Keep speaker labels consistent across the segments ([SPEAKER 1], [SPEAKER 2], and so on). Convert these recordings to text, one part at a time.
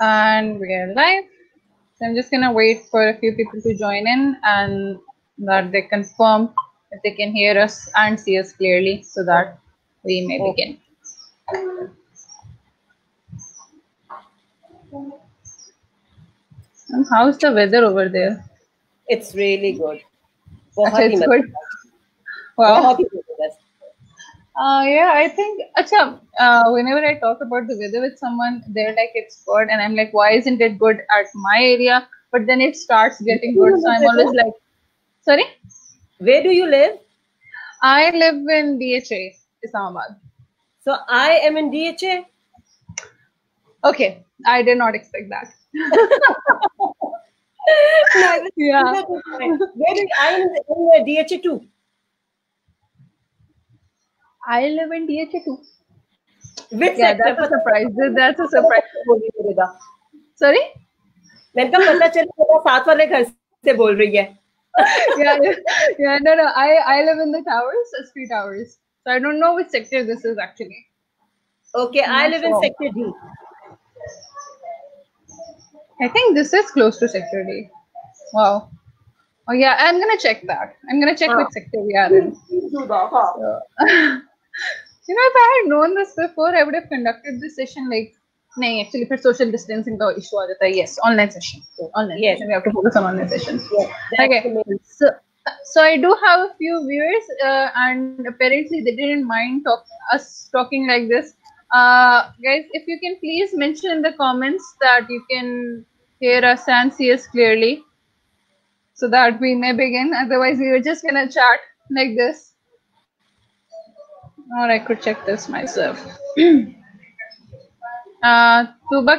[SPEAKER 1] And we are live. So I'm just gonna wait for a few people to join in and that they confirm if they can hear us and see us clearly so that we may begin. And how's the weather over there?
[SPEAKER 2] It's really good.
[SPEAKER 1] Acha, it's good. Wow. Yeah, I think whenever I talk about the weather with someone, they're like, it's good. And I'm like, why isn't it good at my area? But then it starts getting good. So I'm always like, sorry?
[SPEAKER 2] Where do you live?
[SPEAKER 1] I live in DHA, Islamabad.
[SPEAKER 2] So I am in DHA?
[SPEAKER 1] Okay, I did not expect that. Yeah.
[SPEAKER 2] I'm in DHA too.
[SPEAKER 1] I live in DHA too.
[SPEAKER 2] Which
[SPEAKER 1] yeah, that's a surprise. That's a surprise. Sorry?
[SPEAKER 2] मैंने कहा पता चला साथ वाले घर से बोल रही है.
[SPEAKER 1] Yeah, no. I live in the towers, SP Towers. So I don't know which sector this is actually.
[SPEAKER 2] Okay, I live in Sector D.
[SPEAKER 1] I think this is close to Sector D. Wow. Oh yeah, I'm gonna check that. I'm gonna check which sector we are in.
[SPEAKER 2] Do that.
[SPEAKER 1] You know, if I had known this before, I would have conducted this session like, no, actually, for social distancing का issue आ जाता है. Yes, online session. Online session. We have to focus on online sessions.
[SPEAKER 2] Yes,
[SPEAKER 1] okay. So I do have a few viewers, and apparently they didn't mind us talking like this. Guys, if you can please mention in the comments that you can hear us and see us clearly, so that we may begin. Otherwise, we were just gonna chat like this. Or I could check this myself. Tuba,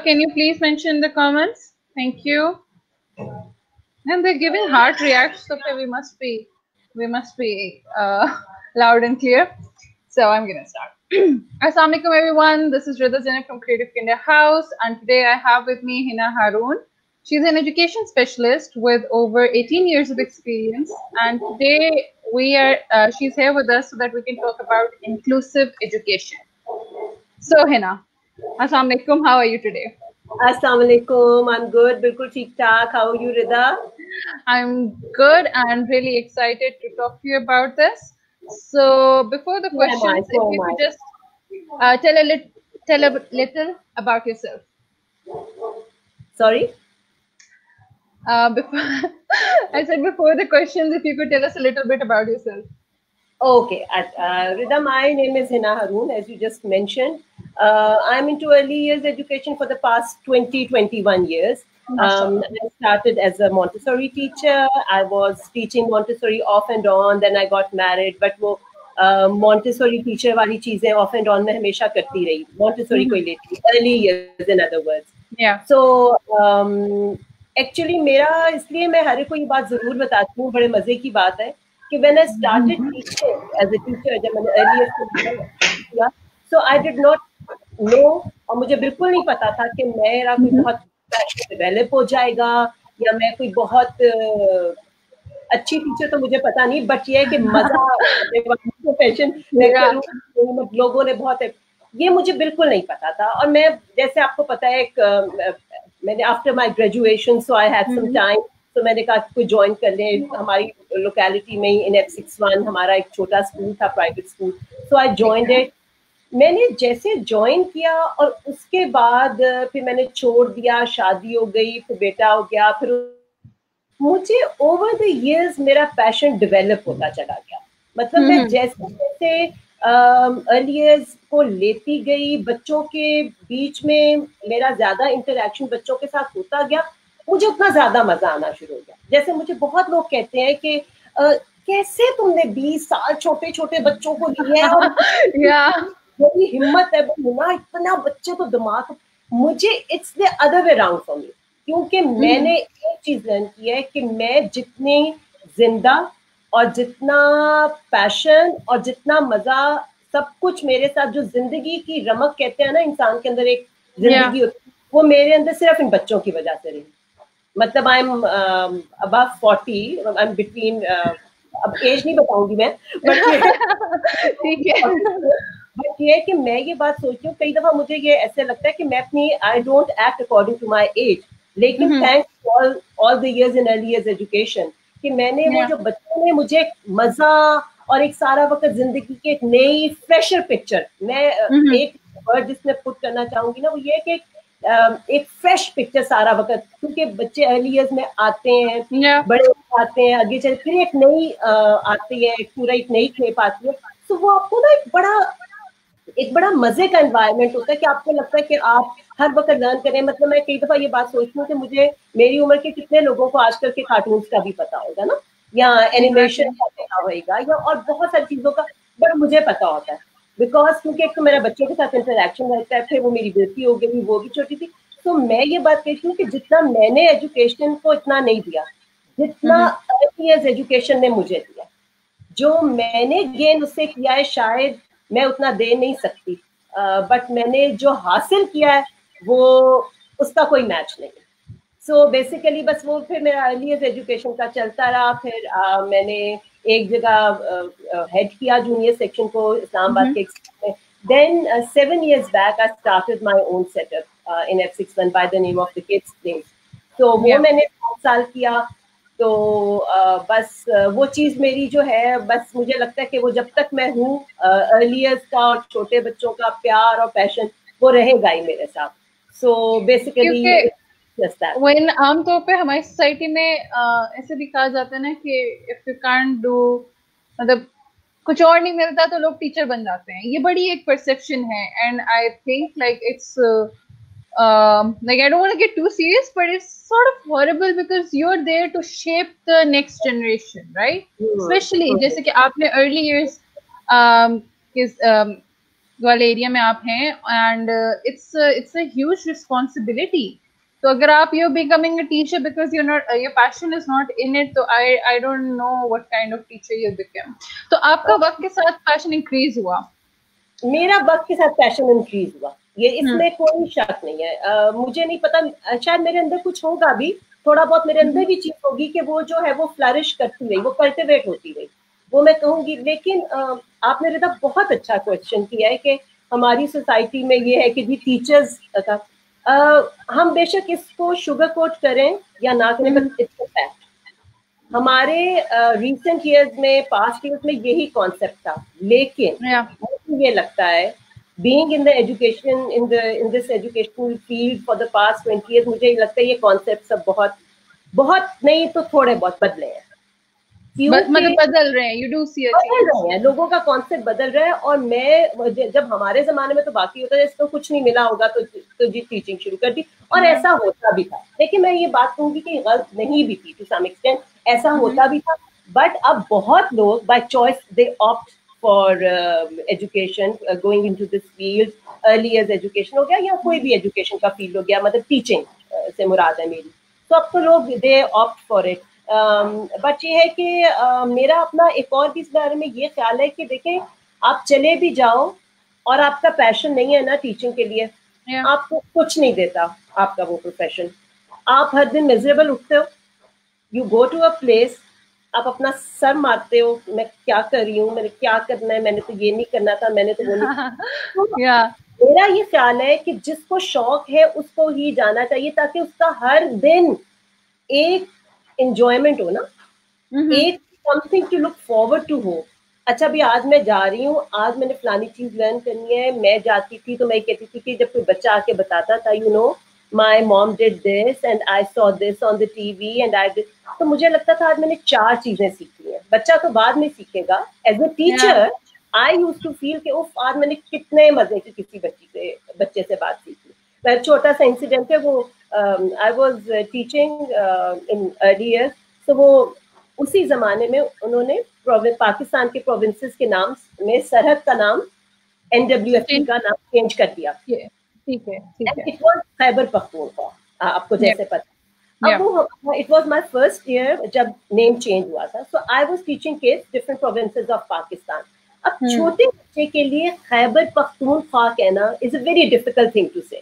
[SPEAKER 1] can you please mention in the comments? Thank you. And they're giving heart reacts, so okay, we must be loud and clear. So I'm gonna start. Assalamu alaikum everyone. This is Rida Zainab from Creative India House, and today I have with me Hina Haroon. She's an education specialist with over 18 years of experience, and today she's here with us so that we can talk about inclusive education. So Hina, Assalamu alaikum. How are you today?
[SPEAKER 2] Assalamu alaikum. I'm good. Bilkul theek thaak. How are you, Rida?
[SPEAKER 1] I'm good and really excited to talk to you about this. So before the questions, if you could just tell a little about yourself.
[SPEAKER 2] Sorry?
[SPEAKER 1] I said before the questions, if you could tell us a little bit about yourself.
[SPEAKER 2] Okay. Rida, my name is Hina Haroon, as you just mentioned. I'm into early years education for the past 21 years. I started as a Montessori teacher. I was teaching Montessori off and on. Then I got married. But वो Montessori teacher वाली चीजें off and on मैं हमेशा करती रही. Montessori को लेती. Early years, in other words.
[SPEAKER 1] Yeah.
[SPEAKER 2] So actually मेरा इसलिए मैं हर को ये बात जरूर बताती हूँ. बड़े मजे की बात है कि when I started teaching as a teacher, जब मैंने early years किया, so I did not know और मुझे बिल्कुल नहीं पता था कि मेरा कोई बहुत डेवलप हो जाएगा या मैं कोई बहुत अच्छी टीचर तो मुझे पता नहीं, बट ये है कि मजा प्रोफेशन लोगों ने बहुत ये मुझे बिल्कुल नहीं पता था. और मैं जैसे आपको पता है मैंने after my graduation so I had some time, तो मैंने कहा कोई ज्वाइन कर ले. हमारी लोकेलिटी में ही in F61 हमारा एक छोटा स्कूल था, private school. So I joined it. मैंने जैसे ज्वाइन किया और उसके बाद फिर मैंने छोड़ दिया, शादी हो गई, फिर बेटा हो गया. फिर मुझे ओवर द इयर्स मेरा पैशन डेवलप होता चला गया. मतलब मैं जैसे जैसे अर्ली इयर्स को लेती गई, बच्चों के बीच में मेरा ज्यादा इंटरेक्शन बच्चों के साथ होता गया, मुझे उतना ज्यादा मजा आना शुरू हो गया. जैसे मुझे बहुत लोग कहते हैं कि कैसे तुमने 20 साल छोटे छोटे बच्चों को लिया है और मेरी हिम्मत है ना, इतना बच्चे तो दिमाग. मुझे it's the other way around for me, क्योंकि मैंने एक चीज लर्न की है कि मैं जितनी जिंदा और जितना पैशन और जितना मजा, सब कुछ मेरे साथ, जो जिंदगी की रमक कहते हैं ना इंसान के अंदर एक जिंदगी होती है, वो मेरे अंदर सिर्फ इन बच्चों की वजह से रही. मतलब I am above 40, I am between, अब एज नहीं बताऊंगी मैं, बट ठीक है. बट ये है कि मैं ये बात सोचती हूँ, कई दफा मुझे ये ऐसे लगता है कि मैं अपनी I don't act according to my age, लेकिन thanks all the years in early years education कि मैंने वो जो बच्चों ने मुझे मजा और एक सारा वक्त जिंदगी की एक नई फ्रेशर पिक्चर, मैं एक वर्ड जिसमें पुट करना चाहूंगी ना वो ये कि एक फ्रेश पिक्चर सारा वक्त, क्योंकि बच्चे अर्ली इयर्स में आते हैं, बड़े आते हैं, आगे चल फिर एक नई आती है, पूरा एक नई खेप आती है, तो वो आपको ना एक बड़ा मजे का एनवायरनमेंट होता है कि आपको लगता है कि आप हर वक्त लर्न करें। मतलब मैं कई दफा ये बात सोचती हूँ कि मुझे मेरी उम्र के कितने लोगों को आजकल के कार्टून्स का भी पता होगा ना, या एनिमेशन का पता होगा, या और बहुत सारी चीजों का, बट मुझे पता होता है बिकॉज क्योंकि एक तो मेरा बच्चों के साथ इंटरेक्शन रहता है, फिर वो मेरी बेटी हो गई, वो भी छोटी थी। तो मैं ये बात कहती हूँ कि जितना मैंने एजुकेशन को इतना नहीं दिया जितना अर्ली एज एजुकेशन ने मुझे दिया, जो मैंने गेन उससे किया है शायद मैं उतना दे नहीं सकती, बट मैंने जो हासिल किया है वो उसका कोई मैच नहीं। सो बेसिकली बस वो फिर मेरा अर्ली एज एजुकेशन का चलता रहा। फिर मैंने एक जगह हेड किया जूनियर सेक्शन को इस्लामाबाद के में। Then 7 years back I started my own setup in F61 by the name of the Kids Place. तो वो मैंने 5 साल किया। तो बस वो चीज मेरी जो है, बस मुझे लगता है कि वो जब तक मैं हूँ अर्लियर्स का और छोटे बच्चों का प्यार और पैशन वो रहेगा ही मेरे साथ। सो बेसिकली
[SPEAKER 1] when आमतौर पे हमारी सोसाइटी में ऐसे भी कहा जाता है ना कि इफ यू कांट डू, मतलब कुछ और नहीं मिलता तो लोग टीचर बन जाते हैं। ये बड़ी एक परसेप्शन है, and I think like it's like I don't want to get too serious, but it's sort of horrible because you're there to shape the next generation, right? Especially जैसे कि आपने early years किस वाले area में आप हैं, and it's a huge responsibility. तो अगर आप you're becoming a teacher because you're not your passion is not in it, तो I don't know what kind of teacher you become. तो आपका वक्त के साथ passion increase हुआ?
[SPEAKER 2] मेरा वक्त के साथ पैशन इंक्रीज हुआ, ये इसमें कोई शक नहीं है। मुझे नहीं पता, शायद मेरे अंदर कुछ होगा भी, थोड़ा बहुत मेरे अंदर भी चीज होगी कि वो जो है वो फ्लरिश करती रही, वो कल्टिवेट होती रही, वो मैं कहूंगी। लेकिन आपने रिदा बहुत अच्छा क्वेश्चन किया है कि हमारी सोसाइटी में ये है कि जी टीचर्स का हम बेशक इसको शुगर कोट करें या ना करें, बट इट्स अ फैक्ट। हमारे रिसेंट ईयर्स में, पास्ट ईयर्स में यही कॉन्सेप्ट था, लेकिन मुझे ये लगता है being in the education in this educational field for the past 20 years, मुझे ये लगता है ये कॉन्सेप्ट सब बहुत बहुत नहीं तो थोड़े बहुत बदले हैं।
[SPEAKER 1] मतलब बदल रहे हैं, you do see a change.
[SPEAKER 2] बदल रहे हैं, लोगों का कॉन्सेप्ट बदल रहा है। और मैं जब हमारे जमाने में तो बाकी होता है इसको कुछ नहीं मिला होगा तो जी टीचिंग शुरू कर दी, और ऐसा होता भी था। लेकिन मैं ये बात कहूंगी कि गलत नहीं भी थी, टू सम एक्सटेंट ऐसा होता भी था। बट अब बहुत लोग by choice they opt for education, going into this field. Early age education हो गया या कोई भी एजुकेशन का फील्ड हो गया, मतलब टीचिंग से मुराद है मेरी, तो अब तो लोग दे ऑप्ट फॉर इट। बट ये है कि मेरा अपना एक और भी इस बारे में ये ख्याल है कि देखें, आप चले भी जाओ और आपका पैशन नहीं है ना टीचिंग के लिए, आपको कुछ नहीं देता आपका वो प्रोफेशन। आप हर दिन मिजरेबल उठते हो, you go to a place, आप अपना सर मारते हो, मैं क्या कर रही हूँ, मैंने क्या करना है, मैंने तो ये नहीं करना था, मैंने तो वो नहीं तो मेरा ये ख्याल है कि जिसको शौक है उसको ही जाना चाहिए, ताकि उसका हर दिन एक एंजॉयमेंट हो ना, एक something to look forward to हो। अच्छा भी आज मैं जा रही हूँ, आज मैंने फलानी चीज लर्न करनी है। मैं जाती थी तो मैं कहती थी कि जब कोई बच्चा आके बताता था, you know my mom did this and I saw this on the TV and I did, तो मुझे लगता था आज मैंने 4 चीजें सीखी हैं। बच्चा तो बाद में सीखेगा, as a teacher I use to feel कि उफ आज मैंने कितने मजे की किसी बच्चे से बात सीखी। मैं छोटा सा इंसिडेंट है, वो I was teaching in early years, तो वो उसी जमाने में उन्होंने पाकिस्तान के प्रोविंसेस के नाम में सरहद का नाम NWFP का नाम चेंज कर दिया।
[SPEAKER 1] ठीक है।
[SPEAKER 2] इट वाज खैबर पख्तूनख्वा, आपको जैसे पता। अब वो it was my first year जब नेम चेंज हुआ था, so I was teaching kids different provinces of Pakistan. अब छोटे बच्चे के लिए खैबर पख्तूनख्वा कहना is a very difficult thing to say.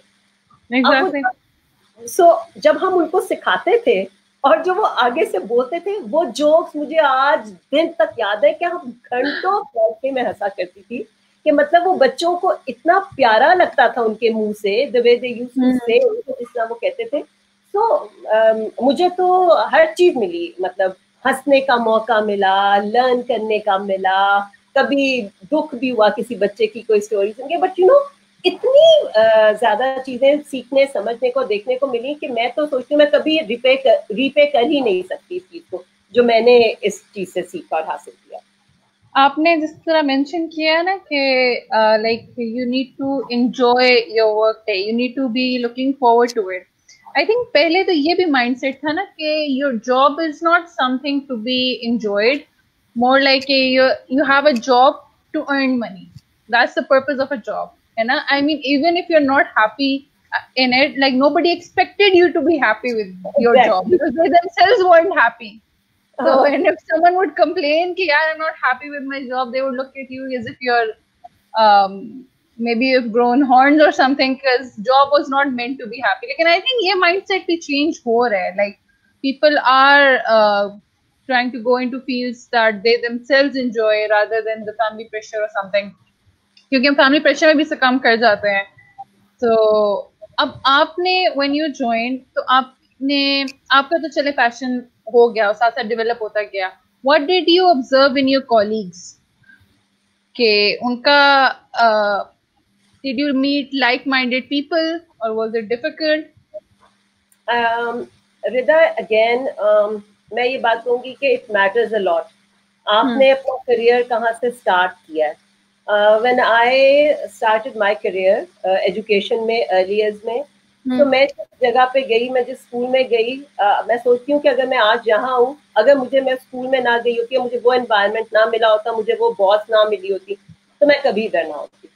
[SPEAKER 2] So जब हम उनको सिखाते थे और जो वो आगे से बोलते थे, वो जोक्स मुझे आज दिन तक याद है कि हम घंटों बैठ के मैं हंसा करती थी कि मतलब वो बच्चों को इतना प्यारा लगता था उनके मुंह से, the way they used to say, जिस तरह वो कहते थे। तो मुझे तो हर चीज मिली, मतलब हंसने का मौका मिला, लर्न करने का मिला, कभी दुख भी हुआ किसी बच्चे की कोई स्टोरी सुन के, बट यू नो इतनी ज्यादा चीजें सीखने, समझने को, देखने को मिली कि मैं तो सोचती हूँ मैं कभी रीपे कर ही नहीं सकती इस चीज को, जो मैंने इस चीज से सीखा और हासिल किया।
[SPEAKER 1] आपने जिस तरह मेंशन किया है ना कि like you need to enjoy your work day, you need to be looking forward to it. I think पहले तो ये भी माइंडसेट था ना कि your job is not something to be enjoyed, more like you have a job to earn money. That's the purpose of a job, है ना? I mean, even if you're not happy in it, like nobody expected you to be happy with your job because they themselves weren't happy. So, and if someone would complain कि यार I'm not happy with my job, they would look at you as if you're maybe you've grown horns or something, because job was not meant to be happy. लेकिन I think ये mindset भी change हो रहा है. Like people are trying to go into fields that they themselves enjoy rather than the family pressure or something. क्योंकि हम family pressure में भी succumb कर जाते हैं. तो अब आपने when you joined, तो आपका तो चले पैशन हो गया और साथ साथ डेवलप होता गया. What did you observe in your colleagues? कि उनका did you meet like-minded people or was it difficult?
[SPEAKER 2] Rida, again मैं ये बात कहूंगी कि इट मैटर्स अ लॉट. आपने अपना करियर कहाँ से स्टार्ट किया है. When I started my career education में, अर्ली इयर्स में, तो मैं जिस जगह पे गई, मैं जिस स्कूल में गई, मैं सोचती हूँ कि अगर मैं आज यहाँ हूँ, अगर मैं स्कूल में ना गई होती, मुझे वो एनवायरनमेंट ना मिला होता, मुझे वो बॉस ना मिली होती, तो मैं कभी इधर ना होती.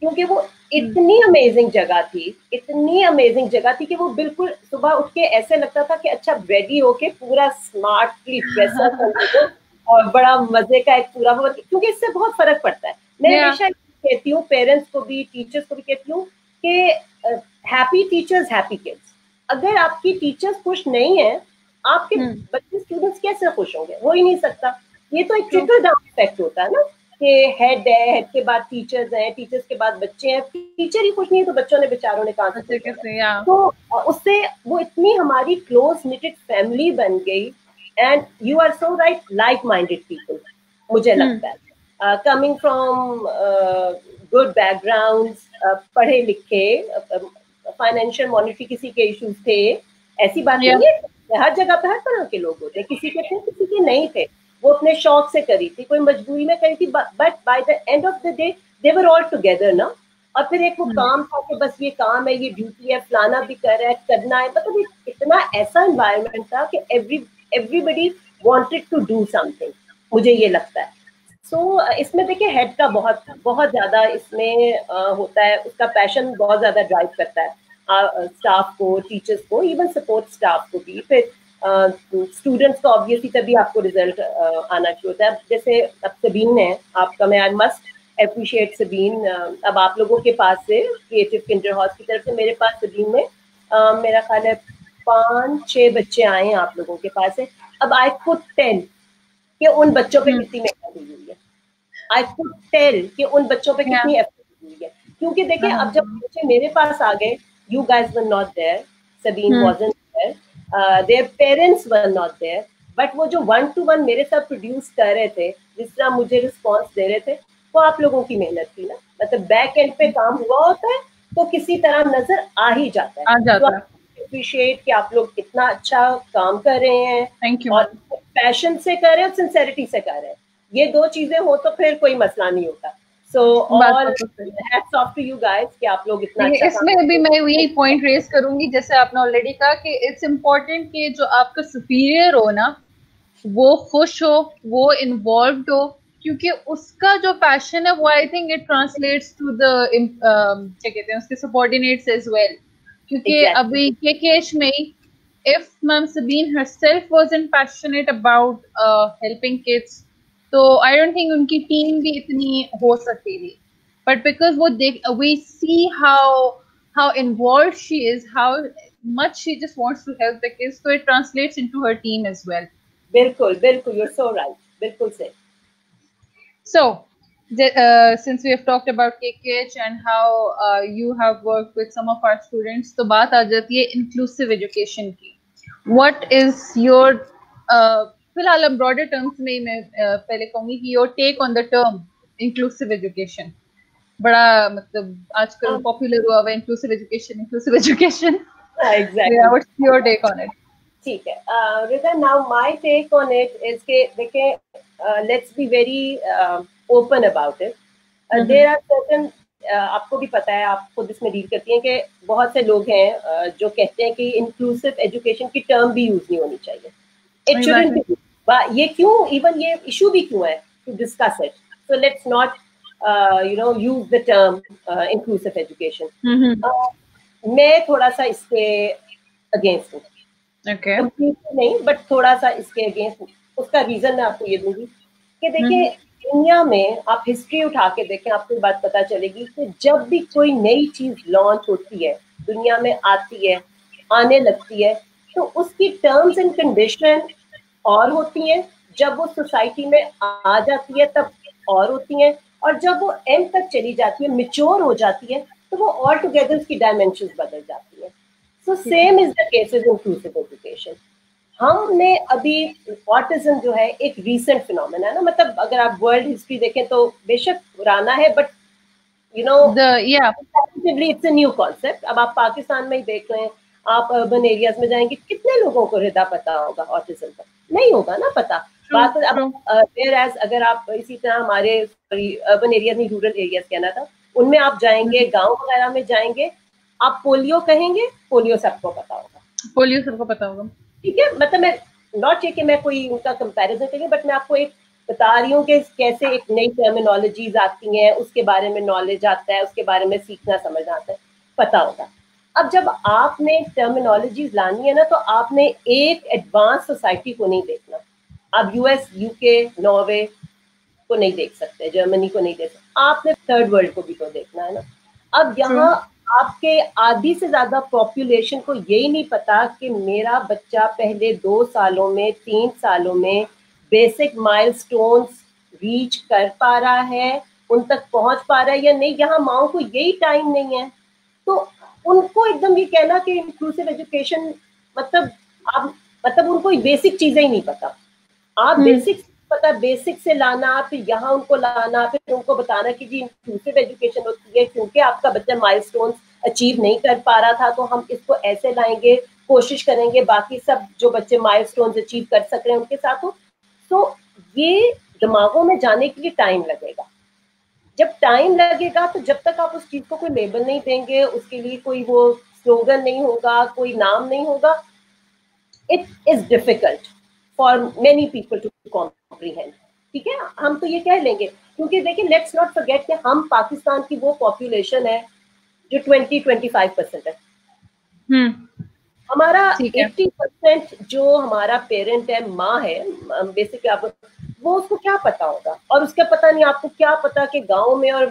[SPEAKER 2] क्योंकि वो इतनी अमेजिंग जगह थी, इतनी अमेजिंग जगह थी कि वो बिल्कुल सुबह उठ के ऐसे लगता था कि अच्छा रेडी होके पूरा स्मार्टली ड्रेसअप और बड़ा मजे का एक पूरा, क्योंकि इससे बहुत फर्क पड़ता है. मैं हमेशा कहती हूँ पेरेंट्स को भी, टीचर्स को भी कहती हूँ कि हैप्पी टीचर्स हैप्पी किड्स. अगर आपकी टीचर्स खुश नहीं है, आपके बच्चे स्टूडेंट्स कैसे खुश होंगे? हो ही नहीं सकता. ये तो एक ट्रिकल डाउन इफेक्ट होता है ना, कि हेड है, हेड के बाद टीचर्स हैं, टीचर्स के बाद बच्चे हैं, टीचर ही खुश नहीं है तो बच्चों ने बेचारों ने कहाँ से खुश होना. तो उससे वो इतनी हमारी क्लोज निटेड फैमिली बन गई. And you are so right, like minded people, मुझे लगता है, कमिंग फ्रॉम गुड बैकग्राउंड्स, पढ़े लिखे, फाइनेंशियल मॉनिटरी किसी के इश्यूज थे, ऐसी बात नहीं है. हर जगह पे हर तरह के लोग होते हैं, किसी के थे, किसी के नहीं थे. वो अपने शौक से करी थी, कोई मजबूरी में करी थी, but by the end of the day they were all together ना. और फिर एक वो काम था कि बस ये काम है, ये ड्यूटी है, फलाना भी कर रहा है, करना है. मतलब इतना ऐसा एनवायरनमेंट था कि everybody wanted to do something, मुझे ये लगता है. सो इसमें देखिए हेड का बहुत बहुत ज्यादा इसमें होता है, उसका पैशन बहुत ज्यादा ड्राइव करता है स्टाफ को, टीचर्स को, इवन सपोर्ट स्टाफ को भी. फिर स्टूडेंट्स का ऑब्वियसली तभी आपको रिजल्ट आना शुरू होता है. जैसे अब सबीन है आपका, मैं आई मस्ट अप्रिशिएट सबीन. अब आप लोगों के पास से, क्रिएटिव किंडर हाउस की तरफ से मेरे पास सबीन में मेरा ख्याल है 5-6 बच्चे आए हैं आप लोगों के पास से. अब आई कुड टेल कि उन बच्चों पे कितनी मेहनत हुई है. आई कुड टेल कि उन बच्चों पे कितनी एफर्ट हुई है. क्योंकि देखिए अब जब बच्चे मेरे पास आ गए, you guys were not there, Sabeen wasn't there, their parents were not there, but वो जो 1-to-1 मेरे साथ प्रोड्यूस कर रहे थे, जिस तरह मुझे रिस्पॉन्स दे रहे थे, वो आप लोगों की मेहनत थी ना. मतलब बैक एंड पे काम हुआ होता है तो किसी तरह नजर आ ही जाता है. तो अप्रिशिएट कि आप लोग इतना अच्छा काम कर रहे हैं. Thank you. और पैशन से कर रहे हैं, सिंसेरिटी से कर रहे हैं. ये 2 चीजें हो तो फिर कोई मसला नहीं होता. So all hats off to you guys कि आप लोग इतना अच्छा.
[SPEAKER 1] इसमें भी मैं यही पॉइंट रेज करूंगी, जैसे आपने ऑलरेडी कहा कि इट्स इम्पोर्टेंट कि जो आपका सुपीरियर हो ना, वो खुश हो, वो इन्वॉल्व्ड हो, क्योंकि उसका जो पैशन है वो I think it translates to the क्या कहते हैं उसके सबऑर्डिनेट्स एज वेल. क्योंकि अभी के केस में if ma'am Sabeen herself wasn't passionate about helping kids, तो आई डोंट थिंक उनकी टीम भी इतनी हो सकती थी. बट बिकॉज वो we see how involved she is, how much she just wants to help the kids, so it translates into her team as well.
[SPEAKER 2] बिल्कुल बिल्कुल, you're so right, बिल्कुल सही.
[SPEAKER 1] So since we have talked about KKH and how you have worked with some of our students, तो बात आ जाती है inclusive education की. What is your फिलहाल हम broader terms में मैं पहले कहूँगी कि your take on the term inclusive education. बड़ा मतलब आजकल पॉपुलर हुआ हुआ inclusive education.
[SPEAKER 2] Exactly.
[SPEAKER 1] Yeah, what's your take on it?
[SPEAKER 2] ठीक है, Rida, now my take on it is कि देखें, let's be very open about it. There are certain आपको भी पता है, आप खुद इसमें डील करती हैं कि बहुत से लोग हैं जो कहते हैं कि इंक्लूसिव एजुकेशन की टर्म भी यूज नहीं होनी चाहिए. It shouldn't be. ये क्यों, इवन ये इशू भी क्यों है to discuss it. So let's not use the term inclusive education. मैं थोड़ा सा इसके अगेंस्ट हूँ. नहीं, बट थोड़ा सा इसके अगेंस्ट. उसका रीजन मैं आपको ये दूंगी कि देखिए, दुनिया में आप हिस्ट्री उठा के देखें, आपको ये बात पता चलेगी कि जब भी कोई नई चीज लॉन्च होती है, दुनिया में आती है, आने लगती है, तो उसकी टर्म्स एंड कंडीशन और होती हैं. जब वो सोसाइटी में आ जाती है तब और होती हैं, और जब वो एंड तक चली जाती है, मैच्योर हो जाती है, तो वो ऑल टुगेदर उसकी डायमेंशंस बदल जाती है. So same is the case with inclusive education. हमने अभी ऑटिज्म जो है एक रीसेंट फिनोमेना है ना, मतलब अगर आप वर्ल्ड हिस्ट्री देखें तो बेशक पुराना है, but you know it's a new concept. अब आप पाकिस्तान में ही देख रहे हैं, आप अर्बन एरियाज में जाएंगे, कितने लोगों को हृदय पता होगा ऑटिज्म का? नहीं होगा ना पता. बात अब अगर आप इसी तरह हमारे अर्बन एरियाज नहीं, रूरल एरियाज कहना था, उनमें आप जाएंगे, गाँव वगैरह में जाएंगे, आप पोलियो कहेंगे, पोलियो सबको पता होगा. ठीक है, मतलब मैं नॉट ये कि मैं कोई उनका कंपैरिजन करूँ, बट मैं आपको एक बता रही हूँ कि कैसे एक नई टर्मिनोलॉजीज आती हैं, उसके बारे में नॉलेज आता है, उसके बारे में सीखना समझ आता है, पता होगा. अब जब आपने टर्मिनोलॉजीज लानी है ना, तो आपने एक एडवांस सोसाइटी को नहीं देखना. आप यूएस, यूके, नॉर्वे को नहीं देख सकते, जर्मनी को नहीं देख सकते, आपने थर्ड वर्ल्ड को भी तो देखना है ना. अब यहाँ आपके आधी से ज्यादा पॉपुलेशन को यही नहीं पता कि मेरा बच्चा पहले 2 सालों में, 3 सालों में बेसिक माइलस्टोन्स रीच कर पा रहा है, उन तक पहुंच पा रहा है या नहीं. यहाँ माओ को यही टाइम नहीं है, तो उनको एकदम ये कहना कि इंक्लूसिव एजुकेशन मतलब आप, मतलब उनको बेसिक चीजें ही नहीं पता. आप बेसिक पता, बेसिक से लाना, फिर यहाँ उनको लाना, फिर उनको बताना कि जी इंक्लूसिव एजुकेशन होती है क्योंकि आपका बच्चा माइलस्टोन्स अचीव नहीं कर पा रहा था, तो हम इसको ऐसे लाएंगे, कोशिश करेंगे बाकी सब जो बच्चे माइलस्टोन्स अचीव कर सक रहे हैं उनके साथ हो. तो ये दिमागों में जाने के लिए टाइम लगेगा. जब टाइम लगेगा तो जब तक आप उस चीज को कोई लेबल नहीं देंगे, उसके लिए कोई वो स्लोगन नहीं होगा, कोई नाम नहीं होगा, it is difficult for many people to comprehend. ठीक है, हम तो ये कह लेंगे, क्योंकि देखिए लेट्स नॉट फॉरगेट कि हम पाकिस्तान की वो पॉपुलेशन है जो 20-25% है. हमारा 80% जो हमारा पेरेंट है, माँ है, बेसिकली आप वो उसको क्या पता होगा, और उसका पता नहीं. आपको क्या पता कि गांव में और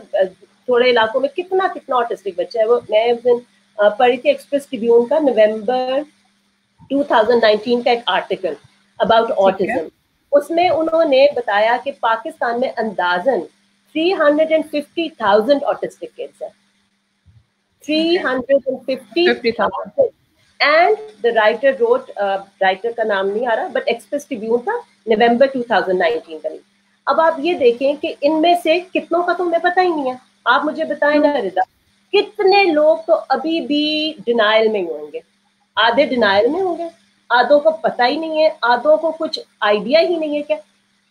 [SPEAKER 2] थोड़े इलाकों में कितना कितना ऑटिस्टिक बच्चा है. वो मैं उस दिन पढ़ी थी एक्सप्रेस ट्रिब्यून का नवंबर 2019 का एक आर्टिकल अबाउट ऑटिज्म. उसमें उन्होंने बताया कि पाकिस्तान में अंदाजन 350,000 ऑटिस्टिक किड्स है. 350,000. And the writer wrote, writer का नाम नहीं आ रहा, बट एक्सप्रेस ट्रिब्यून था, नवंबर 2019 का. अब आप ये देखें कि इनमें से कितनों का तो हमें पता ही नहीं है. आप मुझे बताएं ना रिदा, कितने लोग तो अभी भी डिनायल में होंगे. आधे डिनायल में होंगे, आधों को पता ही नहीं है, आधों को कुछ आइडिया ही नहीं है क्या.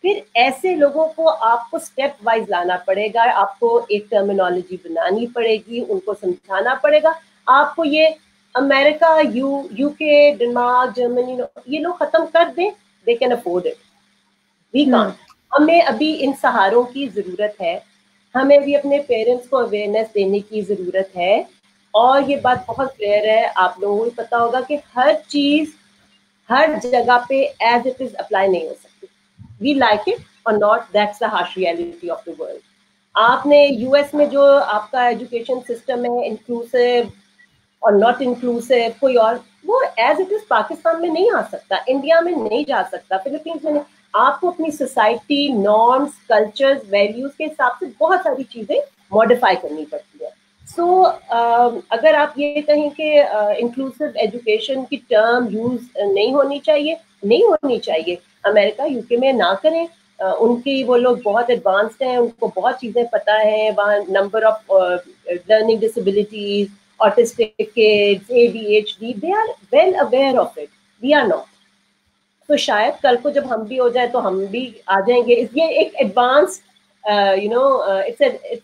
[SPEAKER 2] फिर ऐसे लोगों को आपको स्टेप वाइज लाना पड़ेगा, आपको एक टर्मिनोलॉजी बनानी पड़ेगी, उनको समझाना पड़ेगा. आपको ये अमेरिका, यूके, डेनमार्क, जर्मनी, ये लोग खत्म कर दें, they can afford it, we can't. हमें अभी इन सहारों की जरूरत है, हमें भी अपने पेरेंट्स को अवेयरनेस देने की जरूरत है. और ये बात बहुत क्लियर है, आप लोगों को पता होगा कि हर चीज हर जगह पे एज इट इज अप्लाई नहीं हो सकती. वी लाइक इट और not, that's the harsh reality of the world. आपने यूएस में जो आपका एजुकेशन सिस्टम है, इंक्लूसिव और नॉट इंक्लूसिव, कोई और, वो एज इट इज पाकिस्तान में नहीं आ सकता, इंडिया में नहीं जा सकता, फिलीपींस में नहीं. आपको अपनी सोसाइटी, नॉर्म्स, कल्चर्स, वैल्यूज के हिसाब से बहुत सारी चीजें मॉडिफाई करनी पड़ती है। सो अगर आप ये कहें कि इंक्लूसिव एजुकेशन की टर्म यूज नहीं होनी चाहिए, नहीं होनी चाहिए। अमेरिका, यूके में ना करें। उनकी वो लोग बहुत एडवांस्ड हैं, उनको बहुत चीज़ें पता है। वहाँ number of learning disabilities, autistic kids, ADHD, they are well aware of it, we are not. तो शायद कल को जब हम भी हो जाए तो हम भी आ जाएंगे। ये एक advance it's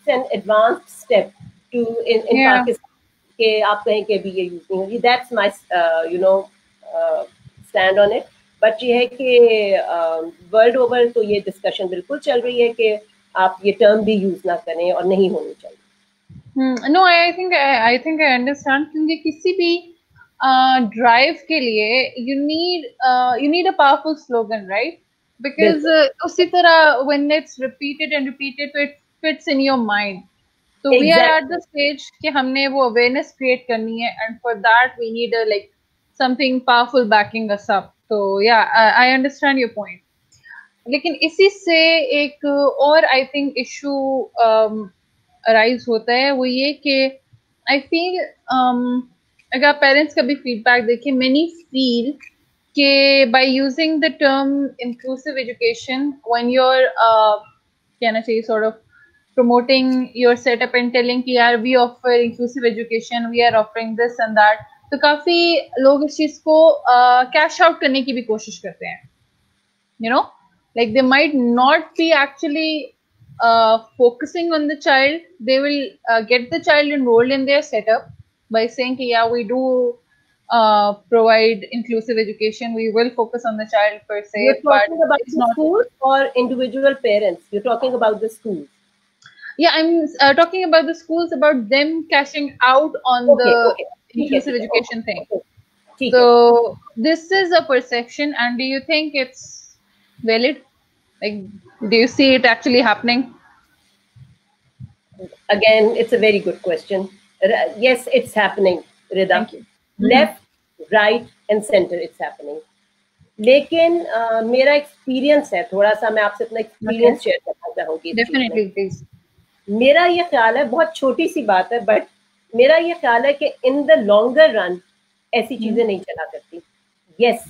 [SPEAKER 2] an advanced step to in Pakistan के आप कहें कि भी ये यूज नहीं होगी। That's my stand on it. But ये है कि वर्ल्ड ओवर तो ये डिस्कशन बिल्कुल चल रही है कि आप ये टर्म भी यूज ना करें और नहीं होनी चाहिए।
[SPEAKER 1] No, I think I understand, क्योंकि किसी भी ड्राइव के लिए you need a powerful slogan, right? Because उसी तरह when it's repeated and repeated तो it fits in your mind. तो we are at the stage कि हमने वो अवेयरनेस क्रिएट करनी है, and for that we need like something powerful backing us up. तो yeah, I understand your point. लेकिन इसी से एक और आई थिंक इशू अराइज होता है, वो ये कि आई फील अगर आप पेरेंट्स का भी फीडबैक देखें, मेनी फील कि by using the term inclusive education when you are कहना चाहिए sort of promoting your setup and telling कि यार we offer inclusive education, we are offering this and that, तो काफी लोग इस चीज को कैश आउट करने की भी कोशिश करते हैं, you know, like they might not be actually focusing on the child. They will get the child enrolled in their setup by saying कि yeah, we do provide inclusive education, we will focus on the child per se.
[SPEAKER 2] You're talking about the schools or individual parents? You're talking about the schools.
[SPEAKER 1] Yeah, I'm talking about the schools, about them cashing out on the inclusive education thing. So this is a perception, and do you think it's valid? Like, do you see it actually happening?
[SPEAKER 2] Again, it's a very good question. Yes, it's happening, Rida.
[SPEAKER 1] Thank you.
[SPEAKER 2] Left, right and center, it's happening. लेकिन मेरा experience है, थोड़ा सा मैं आपसे अपना experience share करना चाहूंगी।
[SPEAKER 1] Definitely, please.
[SPEAKER 2] मेरा ये ख्याल है, बहुत छोटी सी बात है, बट मेरा ये ख्याल है कि इन द लॉन्गर रन ऐसी चीजें नहीं चला करती। Yes,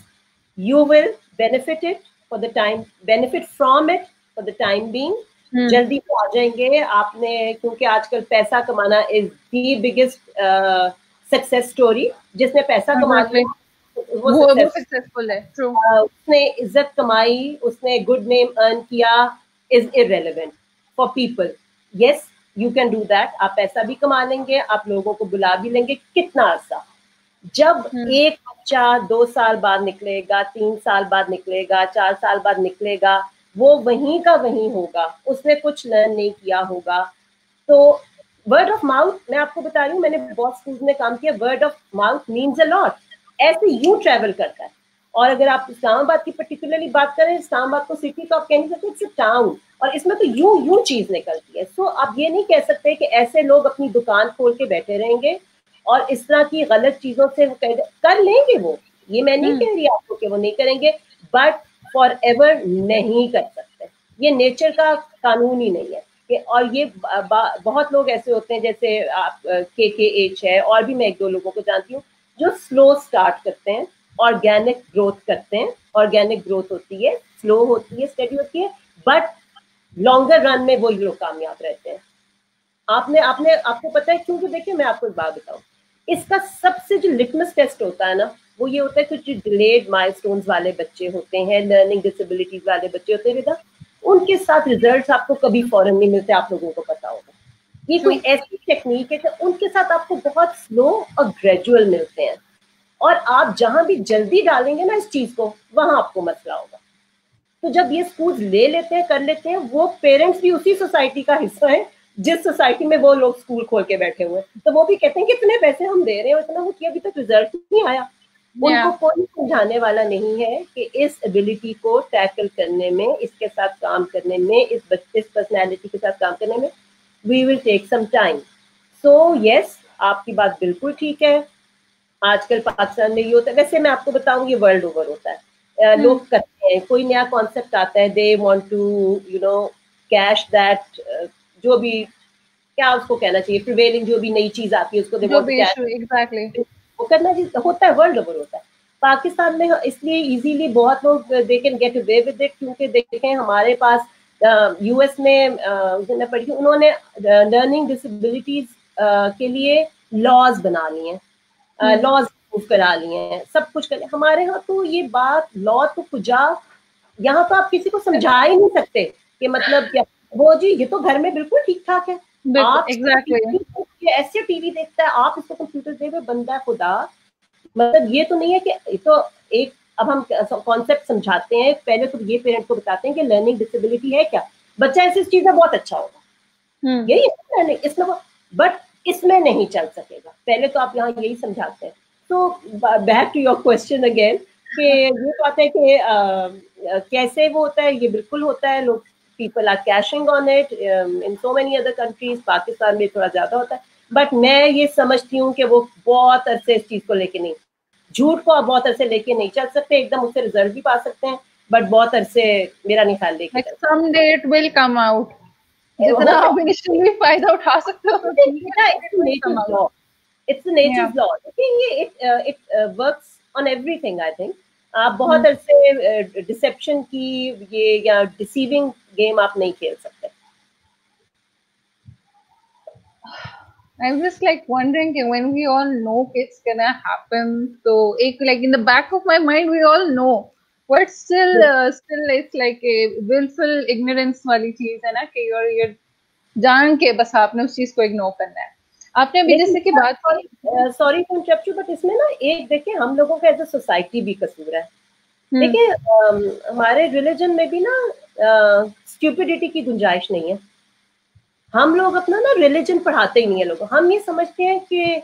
[SPEAKER 2] you will benefit it for the time, benefit from it for the time being. जल्दी तो आ जाएंगे आपने, क्योंकि आजकल पैसा कमाना is the biggest success story. जिसने पैसा कमा लिया वो
[SPEAKER 1] सक्सेसफुल है। ट्रू।
[SPEAKER 2] उसने इज्जत कमाई, उसने गुड नेम अर्न किया, is irrelevant for people. Yes, you can do that. आप पैसा भी कमा लेंगे, आप लोगों को बुला भी लेंगे। कितना अर्सा? जब एक बच्चा 2 साल बाद निकलेगा, 3 साल बाद निकलेगा, 4 साल बाद निकलेगा, वो वहीं का वहीं होगा, उसने कुछ लर्न नहीं किया होगा। तो वर्ड ऑफ माउथ, मैं आपको बता रही हूँ, मैंने बहुत स्कूल में काम किया, word of mouth means a lot. ऐसे यूं ट्रेवल करता है। और अगर आप इस्लामाबाद की पर्टिकुलरली बात करें, इस्लामाबाद को सिटी तो आप कह नहीं सकते, इट्स अ टाउन, और इसमें तो यूं चीज निकलती है। सो आप ये नहीं कह सकते कि ऐसे लोग अपनी दुकान खोल के बैठे रहेंगे और इस तरह की गलत चीजों से वो कर लेंगे। वो, ये मैं नहीं कह रही आपको कि वो नहीं करेंगे, बट फॉर एवर नहीं कर सकते। ये नेचर का कानून ही नहीं है कि, और ये बहुत लोग ऐसे होते हैं, जैसे आप KKH है, और भी मैं 1-2 लोगों को जानती हूँ, जो स्लो स्टार्ट करते हैं, ऑर्गेनिक ग्रोथ करते हैं। ऑर्गेनिक ग्रोथ होती है, स्लो होती है, स्टडी होती है, बट लॉन्गर रन में वो लोग कामयाब रहते हैं। आपको पता है, क्योंकि देखिए मैं आपको एक बात बताऊं, इसका सबसे जो लिटमस टेस्ट होता है ना, वो ये होता है कि जो डिलेड माइलस्टोन्स वाले बच्चे होते हैं, लर्निंग डिसेबिलिटीज वाले बच्चे होते हैं, उनके साथ रिजल्ट्स आपको कभी फौरन नहीं मिलते। आप लोगों को पता होगा, ये कोई ऐसी टेक्निक है कि उनके साथ आपको बहुत स्लो और ग्रेजुअल मिलते हैं। और आप जहां भी जल्दी डालेंगे ना इस चीज को, वहां आपको मसला होगा। तो जब ये स्कूल ले लेते हैं, कर लेते हैं, वो पेरेंट्स भी उसी सोसाइटी का हिस्सा है जिस सोसाइटी में वो लोग स्कूल खोल के बैठे हुए हैं। तो वो भी कहते हैं कि इतने पैसे हम दे रहे हैं, इतना वो किया, अभी तक रिजल्ट नहीं आया। उनको कोई समझाने वाला नहीं है कि इस एबिलिटी को टैकल करने में, इसके साथ काम करने में, इस पर्सनैलिटी के साथ काम करने में we will take some time. So yes, आपकी बात बिल्कुल ठीक है। आजकल पाकिस्तान में ये होता है, वैसे मैं आपको बताऊं, ये वर्ल्ड ओवर होता है। लोग करते हैं, कोई नया कॉन्सेप्ट आता है, they want to you know cash that, जो भी क्या उसको कहना चाहिए, प्रिवेलिंग जो भी नई चीज आती है उसको they want to cash,
[SPEAKER 1] exactly
[SPEAKER 2] वो करना होता है, वर्ल्ड ओवर होता है। पाकिस्तान में इसलिए इजीली बहुत लोग they can get away with it, क्योंकि देखें हमारे पास यूएस में मैं पढ़ी उन्होंने लर्निंग डिसेबिलिटीज के लिए लॉज बना लिए हैं, लॉज करा लिए हैं, सब कुछ कर, हमारे यहाँ तो ये बात लॉ तो कुजा, यहाँ तो आप किसी को समझा ही नहीं सकते कि मतलब क्या वो जी ये तो घर में बिल्कुल ठीक ठाक है, आप
[SPEAKER 1] एग्जैक्टली
[SPEAKER 2] ऐसे टीवी देखता है, आप इसको कंप्यूटर दे हुए बंदा खुदा, मतलब ये तो नहीं है कि ये तो एक, अब हम कॉन्सेप्ट समझाते हैं, पहले तो ये पेरेंट को बताते हैं कि लर्निंग डिसेबिलिटी है क्या, बच्चा ऐसी चीज में बहुत अच्छा होगा, यही है लर्निंग, इसमें बट इसमें नहीं चल सकेगा, पहले तो आप यहाँ यही समझाते हैं। तो back to your question again कि ये बात है कि कैसे वो होता है, ये बिल्कुल होता है, लोग people are cashing on it in so many other countries, Pakistan में थोड़ा ज्यादा होता है, बट मैं ये समझती हूँ कि वो बहुत अरसे इस चीज को लेके नहीं, झूठ को आप बहुत अरसे लेके नहीं चल सकते, एकदम उससे रिजल्ट भी पा सकते हैं, बट बहुत अरसे मेरा नहीं ख्याल लेके
[SPEAKER 1] someday it will come out, जितना आप इनिशियली फायदा उठा सकते हो,
[SPEAKER 2] it's the nature's law. It works on everything, I think. आप बहुत अरसे डिसेप्शन की ये या डिसीविंग गेम आप नहीं खेल सकते।
[SPEAKER 1] I'm just like wondering when we all know it's gonna happen, so like in the back of my mind we all know, but still it's like a willful ignorance वाली चीज है ना कि you're जान के बस आपने उस चीज को इग्नोर करना है। आपने अभी जैसे की बात,
[SPEAKER 2] sorry to interrupt you, but इसमें ना एक देखिए हम लोगों का एज अ सोसाइटी भी कसूर है। देखिए हमारे रिलीजन में भी ना स्टूपिडिटी की गुंजाइश नहीं है, हम लोग अपना ना रिलीजन पढ़ाते ही नहीं है लोगों, हम ये समझते हैं कि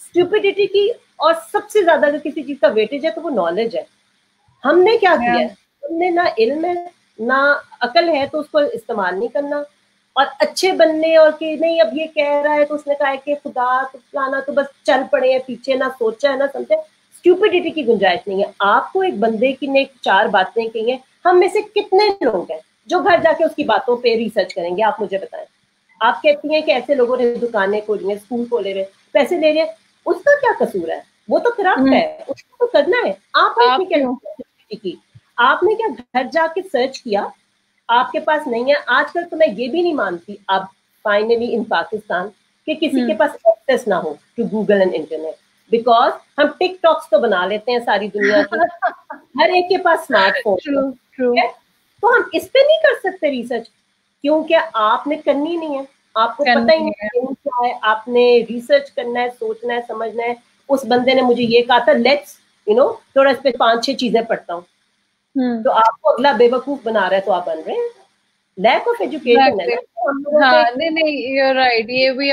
[SPEAKER 2] स्टूपिडिटी की और सबसे ज्यादा अगर किसी चीज का वेटेज है तो वो नॉलेज है। हमने क्या किया है, हमने ना इल्म है ना अकल है, तो उसको इस्तेमाल नहीं करना, और अच्छे बनने और कि नहीं अब ये कह रहा है तो उसने कहा है कि खुदा तो फलाना, तो बस चल पड़े हैं पीछे, ना सोचा है ना समझे, स्टूपिडिटी की गुंजाइश नहीं है। आपको एक बंदे की ने 4 बातें कही हैं, हम में से कितने लोग हैं जो घर जाके उसकी बातों पे रिसर्च करेंगे, आप मुझे बताएं। आप कहती हैं कि ऐसे लोगों ने दुकानें खोली हैं, स्कूल खोले हुए, पैसे ले रहे हैं, उसका क्या कसूर है, वो तो करप्ट है, उसको तो करना है। आपने क्या की, आपने क्या घर जाके सर्च किया, आपके पास नहीं है। आजकल तो मैं ये भी नहीं मानती अब फाइनली इन पाकिस्तान कि किसी के पास एक्सेस ना हो to Google and internet, because हम टिकटॉक्स तो बना लेते हैं सारी दुनिया की, हर एक के पास स्मार्टफोन है, तो हम इस पे नहीं कर सकते रिसर्च, क्योंकि आपने करनी नहीं है, आपको पता ही नहीं क्या है, आपने रिसर्च करना है, सोचना है, समझना है। उस बंदे ने मुझे ये कहा था, लेट्स थोड़ा इस पे 5-6 चीजें पढ़ता हूँ, तो आपको अगला बेवकूफ बना रहा है, तो आप बन रहे हैं। लैक ऑफ एजुकेशन है ना।
[SPEAKER 1] हाँ, नहीं, you're right. ये we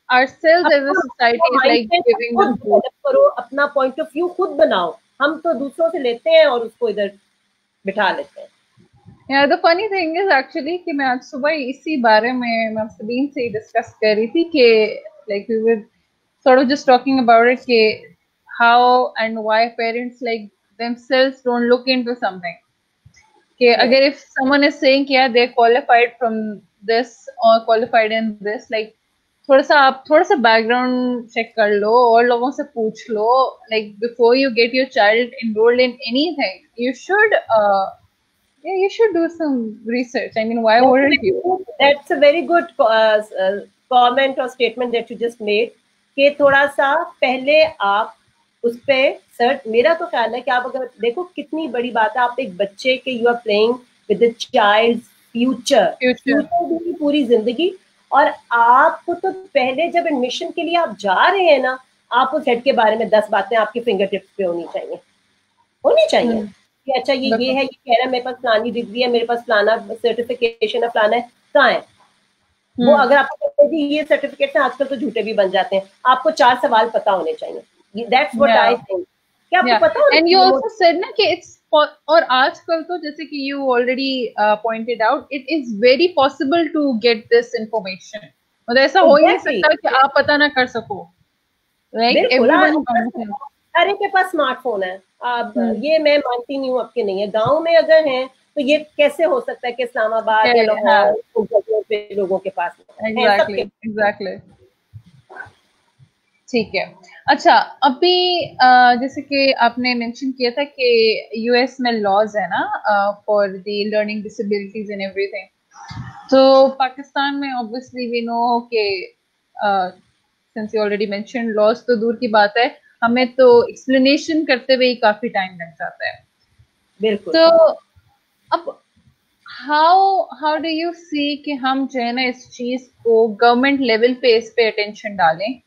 [SPEAKER 1] ourselves as a society is like giving them
[SPEAKER 2] करो, अपना पॉइंट ऑफ व्यू खुद बनाओ, हम तो दूसरों से लेते हैं और उसको इधर बिठा लेते हैं।
[SPEAKER 1] Yeah, the funny thing is actually कि मैं आज सुबह इसी बारे में मैं सबीन से डिस्कस कर रही थी कि like we were sort of just talking about it कि how and why parents like themselves don't look into something. कि अगर if someone is saying कि यार they're qualified from this or qualified in this, like आप थोड़ा सा background check कर लो और लोगों से पूछ लो, like before you get your child enrolled in anything, you should do some research. I mean, why wouldn't you?
[SPEAKER 2] That's a very good comment or statement that you just made कि थोड़ा सा पहले आप उस पे सर्च, मेरा तो ख्याल है कि आप अगर देखो कितनी बड़ी बात है, आप एक बच्चे के you are playing with the child's future भी पूरी जिंदगी, और आपको तो पहले जब एडमिशन के लिए आप जा रहे हैं ना, आप उस हेड के बारे में 10 बातें आपके फिंगर टिप्स पे होनी चाहिए कि अच्छा ये है, ये कह रहा है मेरे पास फलानी डिग्री है, मेरे पास फलाना सर्टिफिकेशन है, फलाना है, कहाँ है वो। अगर आपको ये सर्टिफिकेट है, आजकल तो झूठे भी बन जाते हैं, आपको 4 सवाल पता होने चाहिए। That's what I think. क्या आपको पता है?
[SPEAKER 1] And you also said ना कि it's और आजकल तो जैसे कि you already pointed out, it is very possible to get this information. मतलब ऐसा हो ही नहीं सकता कि आप पता ना कर सको। Like everyone,
[SPEAKER 2] हर एक के पास स्मार्टफोन है, अब ये मैं मानती नहीं हूँ आपके नहीं है, गांव में अगर हैं तो ये कैसे हो सकता है कि इस्लामाबाद या लाहौर उन जगहों पे लोगों के पास है सबके।
[SPEAKER 1] एग्जैक्टली ठीक है। अच्छा, अभी जैसे कि आपने मेंशन किया था कि यूएस में लॉज है ना for the learning disabilities and everything, तो पाकिस्तान में ऑब्वियसली वी नो कि since you already mention laws, तो दूर की बात है, हमें तो एक्सप्लेनेशन करते हुए ही काफी टाइम लग जाता है।
[SPEAKER 2] बिल्कुल।
[SPEAKER 1] तो अब हाउ डू यू सी कि हम जो है ना इस चीज को गवर्नमेंट लेवल पे इस पे अटेंशन डालें,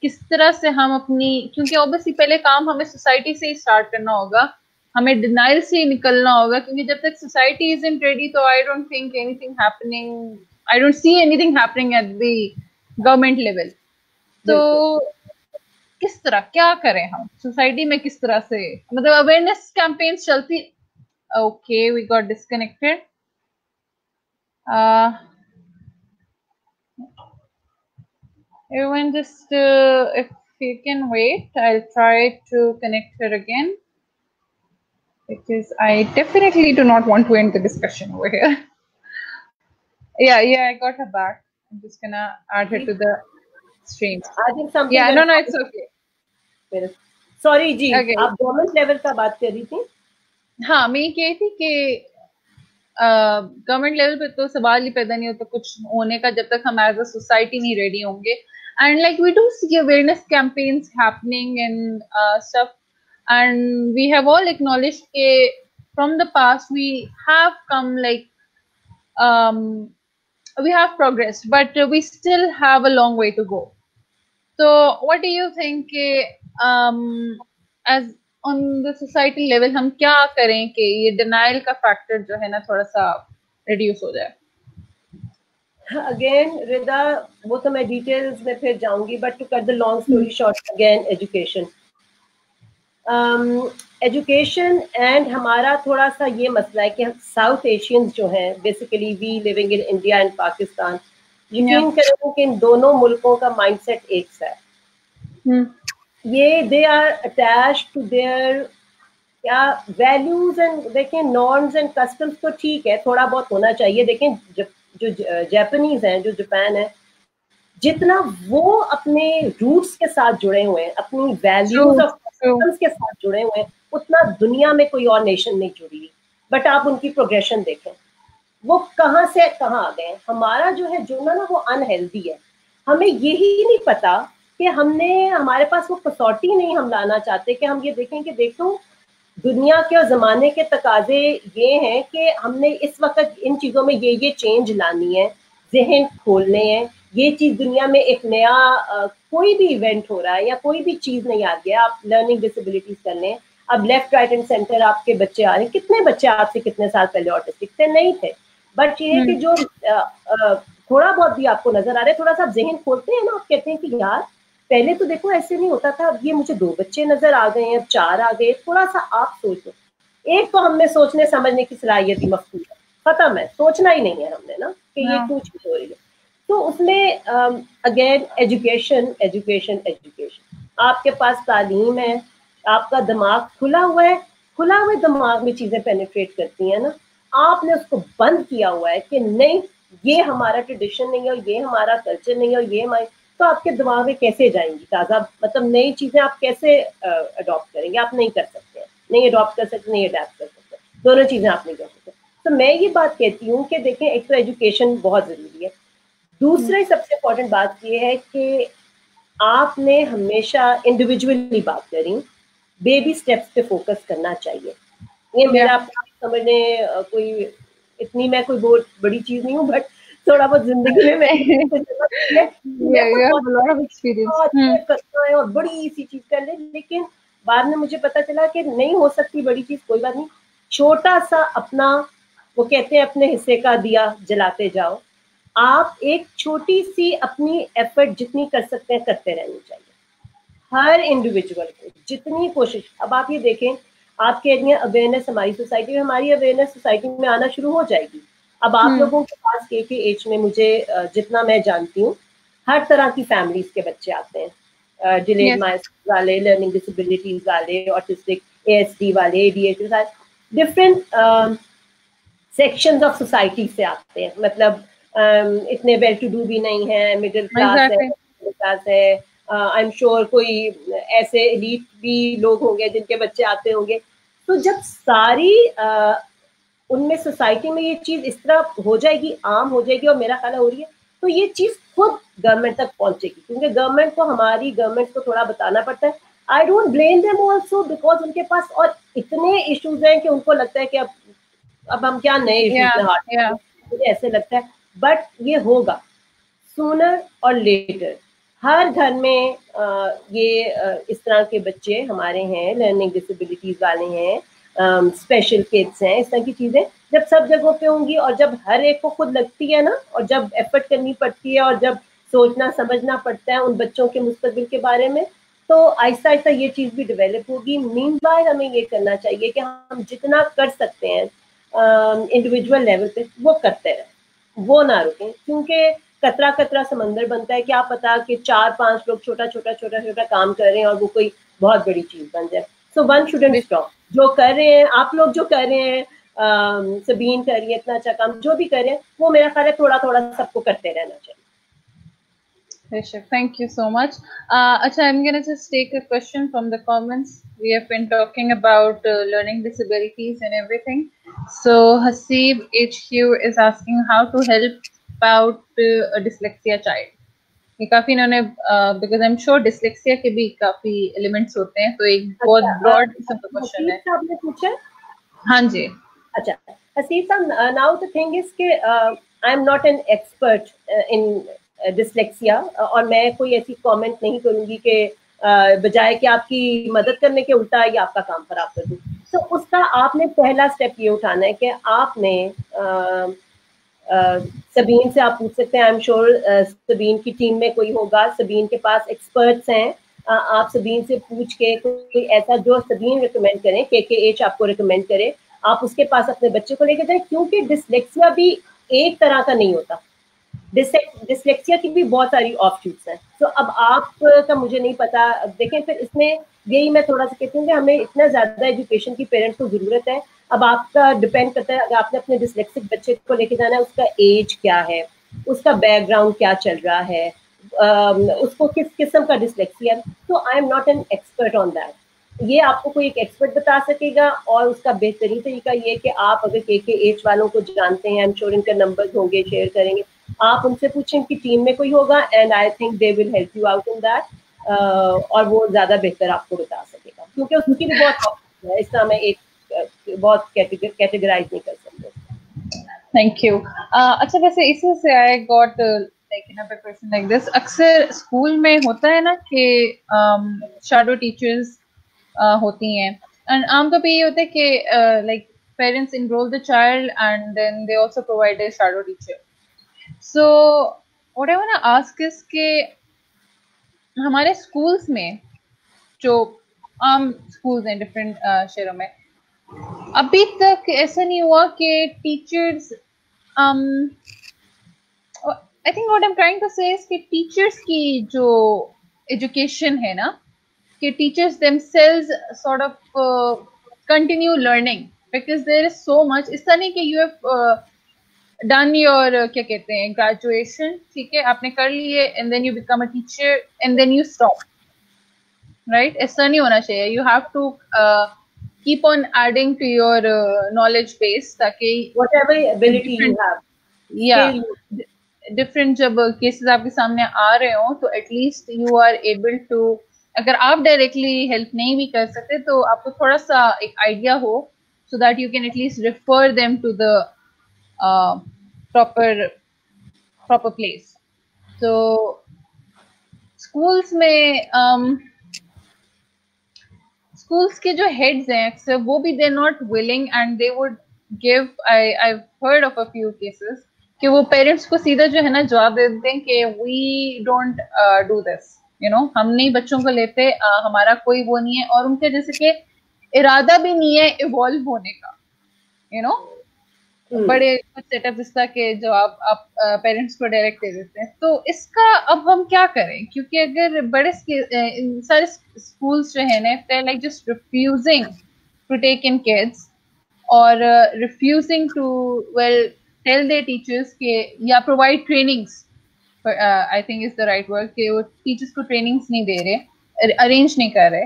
[SPEAKER 1] किस तरह से हम अपनी, क्योंकि ऑब्वियसली पहले काम हमें सोसाइटी से ही स्टार्ट करना होगा, हमें डिनाइल से ही निकलना होगा, क्योंकि जब तक सोसाइटी इजंट रेडी तो I don't think anything happening, I don't see anything happening at the government level. तो किस तरह क्या करें हम सोसाइटी में, किस तरह से मतलब अवेयरनेस कैंपेन्स चलती। Okay, we got disconnected. Everyone just if you can wait, I'll try to connect her again, because I definitely do not want to end the discussion over here. Yeah, I got her back. I'm just gonna add her to the stream.
[SPEAKER 2] I think something.
[SPEAKER 1] Yeah, no, it's okay.
[SPEAKER 2] Sorry जी, आप government level का बात कर रही थी?
[SPEAKER 1] हाँ, मैं ये कह रही थी कि गवर्नमेंट लेवल पे तो सवाल ही पैदा नहीं होता कुछ होने का जब तक हम एज अ सोसाइटी नहीं रेडी होंगे। And like we do see awareness campaigns happening and stuff, and we have all acknowledged that from the past we have come like we have progressed, but we still have a long way to go. So what do you think as on the society level हम क्या करें कि ये denial का factor जो है ना थोड़ा सा reduce हो जाए?
[SPEAKER 2] अगेन रिदा, वो तो मैं डिटेल्स में फिर जाऊंगी, but to cut the long story short, again education and हमारा थोड़ा सा ये मसला है कि हम साउथ एशियंस जो हैं, basically we living in India and Pakistan, यकीन करें कि इन दोनों मुल्कों का माइंडसेट एक सा है। ये they are attached to their क्या वैल्यूज एंड देखें नॉर्म्स एंड कस्टम्स, तो ठीक है थोड़ा बहुत होना चाहिए। देखें जो जापानीज हैं, जो जापान है, जितना वो अपने रूट्स के साथ जुड़े हुए हैं, अपनी वैल्यूज ऑफ कस्टम्स के साथ जुड़े हुए हैं, उतना दुनिया में कोई और नेशन नहीं जुड़ी हुई। बट आप उनकी प्रोग्रेशन देखें, वो कहाँ से कहाँ आ गए। हमारा जो है जुड़ना ना वो अनहेल्दी है। हमें यही नहीं पता कि हमारे पास वो कसौटी नहीं हम लाना चाहते कि हम ये देखें कि देखो दुनिया के और ज़माने के तकाजे ये हैं कि हमने इस वक्त इन चीज़ों में ये चेंज लानी है, जहन खोलने हैं। ये चीज़ दुनिया में एक नया कोई भी इवेंट हो रहा है या कोई भी चीज़ नहीं आ गया, आप लर्निंग डिसेबिलिटीज कर लें, अब लेफ्ट राइट एंड सेंटर आपके बच्चे आ रहे हैं। कितने बच्चे आपसे कितने साल पहले ऑटिस्टिक थे? नहीं थे। बट ये है कि जो थोड़ा बहुत भी आपको नजर आ रहा है, थोड़ा सा जहन खोलते हैं ना, आप कहते हैं कि यार पहले तो देखो ऐसे नहीं होता था, अब ये मुझे 2 बच्चे नजर आ गए हैं, अब 4 आ गए। थोड़ा सा आप सोचो। एक तो हमने सोचने समझने की सलाहियत ही मफकूद है, खत्म है, सोचना ही नहीं है हमने ना कि ये क्यों चीज हो रही है। तो उसमें अगेन एजुकेशन एजुकेशन एजुकेशन, आपके पास तालीम है, आपका दिमाग खुला हुआ है, खुला हुए दिमाग में चीजें पेनिट्रेट करती हैं ना। आपने उसको बंद किया हुआ है कि नहीं ये हमारा ट्रेडिशन नहीं है और ये हमारा कल्चर नहीं है और ये हमारी, तो आपके दिमाग में कैसे जाएंगी ताज़ा, मतलब नई चीज़ें आप कैसे अडॉप्ट करेंगे? आप नहीं कर सकते, नहीं अडॉप्ट कर सकते, नहीं अडैप्ट कर सकते, दोनों चीज़ें आप नहीं कर सकते। तो मैं ये बात कहती हूँ कि देखें, एक तो एजुकेशन बहुत ज़रूरी है, दूसरी सबसे इम्पोर्टेंट बात ये है कि आपने हमेशा इंडिविजुअली बात करी, बेबी स्टेप्स पे फोकस करना चाहिए। ये मेरा समझने कोई इतनी मैं कोई बहुत बड़ी चीज़ नहीं हूँ, बट थोड़ा बहुत जिंदगी में करना है और बड़ी सी चीज कर ले, लेकिन बाद में मुझे पता चला कि नहीं हो सकती बड़ी चीज, कोई बात नहीं, छोटा सा अपना, वो कहते हैं अपने हिस्से का दिया जलाते जाओ। आप एक छोटी सी अपनी एफर्ट जितनी कर सकते हैं करते रहनी चाहिए, हर इंडिविजुअल को जितनी कोशिश। अब आप ये देखें, आप कह रही हैं अवेयरनेस हमारी सोसाइटी में, हमारी अवेयरनेस सोसाइटी में आना शुरू हो जाएगी। अब आप लोगों के पास के एज में, मुझे जितना मैं जानती हूँ, हर तरह की फैमिलीज के बच्चे आते हैं, डिलेड माइलस्टोन वाले, लर्निंग डिसेबिलिटीज वाले, ऑटिस्टिक, ASD वाले, ADHD वाले, डिफरेंट सेक्शंस ऑफ सोसाइटी से आते हैं, मतलब इतने वेल टू डू भी नहीं है, मिडिल क्लास है, मिडिल क्लास है, आई एम श्योर कोई ऐसे एलीट भी लोग होंगे जिनके बच्चे आते होंगे। तो जब सारी उनमें सोसाइटी में ये चीज इस तरह हो जाएगी, आम हो जाएगी, और मेरा ख्याल हो रही है, तो ये चीज खुद गवर्नमेंट तक पहुंचेगी, क्योंकि गवर्नमेंट को, हमारी गवर्नमेंट को थोड़ा बताना पड़ता है। I don't blame them also, because उनके पास और इतने इश्यूज हैं कि उनको लगता है कि अब हम क्या नए इश्यूज में हाथ, मुझे ऐसे लगता है। बट ये होगा सूनर और लेटर। हर घर में इस तरह के बच्चे हमारे हैं, लर्निंग डिसेबिलिटीज वाले हैं, स्पेशल किड्स हैं, इस तरह की चीजें जब सब जगहों पे होंगी, और जब हर एक को खुद लगती है ना, और जब एफर्ट करनी पड़ती है, और जब सोचना समझना पड़ता है उन बच्चों के मुस्तकबिल के बारे में, तो आहिस्ता आहिस्ता ये चीज भी डेवलप होगी। मीनवाइल हमें ये करना चाहिए कि हम जितना कर सकते हैं इंडिविजुअल लेवल पे वो करते रहें, वो ना रुकें, क्योंकि कतरा कतरा समंदर बनता है। क्या पता कि 4-5 लोग छोटा छोटा काम कर रहे हैं और वो कोई बहुत बड़ी चीज बन जाए। So one shouldn't stop. जो कर रहे हैं आप लोग, जो कर रहे हैं, सबीन कर रही है इतना अच्छा काम, जो भी कर रहे हैं, वो मेरा ख्याल है थोड़ा थोड़ा सबको करते रहना चाहिए।
[SPEAKER 1] Thank you so much. Acha, I'm gonna just take a question from the comments. We have been talking about learning disabilities and everything. So Hasib HQ is asking how to help out a dyslexia child. ये काफी इन्होंने because I'm sure dyslexia के भी काफी elements होते हैं, तो एक बहुत broad किस्म का question है।
[SPEAKER 2] हसीब साहब ने पूछा?
[SPEAKER 1] हाँ जी।
[SPEAKER 2] अच्छा हसीब साहब, now the thing is कि I am not an expert in dyslexia, और मैं कोई ऐसी कमेंट नहीं करूंगी कि बजाय कि आपकी मदद करने के उल्टा ये आपका काम खराब कर दूं। तो उसका आपने पहला स्टेप ये उठाना है कि आपने सबीन से आप पूछ सकते हैं। आई एम श्योर सबीन की टीम में कोई होगा, सबीन के पास एक्सपर्ट्स हैं। आप सबीन से पूछ के कोई ऐसा जो सबीन रिकमेंड करें, KKH आपको रिकमेंड करे, आप उसके पास अपने बच्चे को लेकर जाए, क्योंकि डिसलेक्सिया भी एक तरह का नहीं होता। डिसलेक्सिया की भी बहुत सारी ऑफशूट्स हैं। तो अब आपका मुझे नहीं पता, देखें फिर इसमें यही मैं थोड़ा सा कहती हूँ कि हमें इतना ज्यादा एजुकेशन की पेरेंट्स को जरूरत है। अब आपका डिपेंड करता है, अगर आपने अपने डिसलेक्सिक बच्चे को लेके जाना है, उसका एज क्या है, उसका बैकग्राउंड क्या चल रहा है, उसको किस किस्म का डिसलेक्सिया है। तो I am not an expert on that. ये आपको कोई एक एक्सपर्ट बता सकेगा, और उसका बेहतरीन तरीका ये कि आप अगर KKH वालों को जानते हैं, आई एम श्योर इनके नंबर्स होंगे, शेयर करेंगे, आप उनसे पूछें, इनकी टीम में कोई होगा, and I think they will help you out in that, और वो ज्यादा बेहतर आपको बता सकेगा, क्योंकि उसकी भी बहुत है, इसका मैं एक बहुत कैटेगराइज नहीं कर सकते।
[SPEAKER 1] Thank you. अच्छा, वैसे इसी से I got like another question like this. अक्सर स्कूल में होता है ना कि शैडो टीचर्स होती हैं, एंड आमतौर पे ये होता है कि like parents enroll the child and then they also provide a shadow teacher. So what I want to ask is कि हमारे स्कूल्स में जो आम स्कूल्स हैं डिफरेंट शहरों में, अभी तक ऐसा नहीं हुआ कि teachers I think what I am trying to say is कि टीचर्स की जो एजुकेशन है ना, कि teachers themselves sort of continue learning because there is so much. इस तरह नहीं कि you have done your क्या कहते हैं ग्रेजुएशन, ठीक है, आपने कर लिए, and then you become a teacher and then you stop, right? ऐसा नहीं होना चाहिए. You have to keep on adding to your knowledge base ताकि
[SPEAKER 2] whatever ability you have,
[SPEAKER 1] yeah, different जब केसेस आपके सामने आ रहे हो तो at least you are able to, अगर आप डायरेक्टली हेल्प नहीं भी कर सकते तो आपको थोड़ा सा एक आइडिया हो, so that you can at least refer them to the proper place. तो स्कूल्स में स्कूल्स के जो हेड्स हैं अक्सर वो भी they not willing and they would give, I heard of a few cases कि वो पेरेंट्स को सीधा जो है ना जवाब दे देते हैं कि we don't do this, you know, हम नहीं बच्चों को लेते, हमारा कोई वो नहीं है, और उनके जैसे कि इरादा भी नहीं है इवॉल्व होने का, यू नो, बड़े कुछ सेटअप इस तरह के जवाब आप पेरेंट्स को डायरेक्ट दे देते हैं. तो इसका अब हम क्या करें, क्योंकि अगर बड़े सारे स्कूल्स जो है ना, like just refusing to take in kids, or refusing to, well, tell their teachers के या provide trainings, I think is the right word, कि वो teachers को trainings नहीं दे रहे, arrange नहीं कर रहे,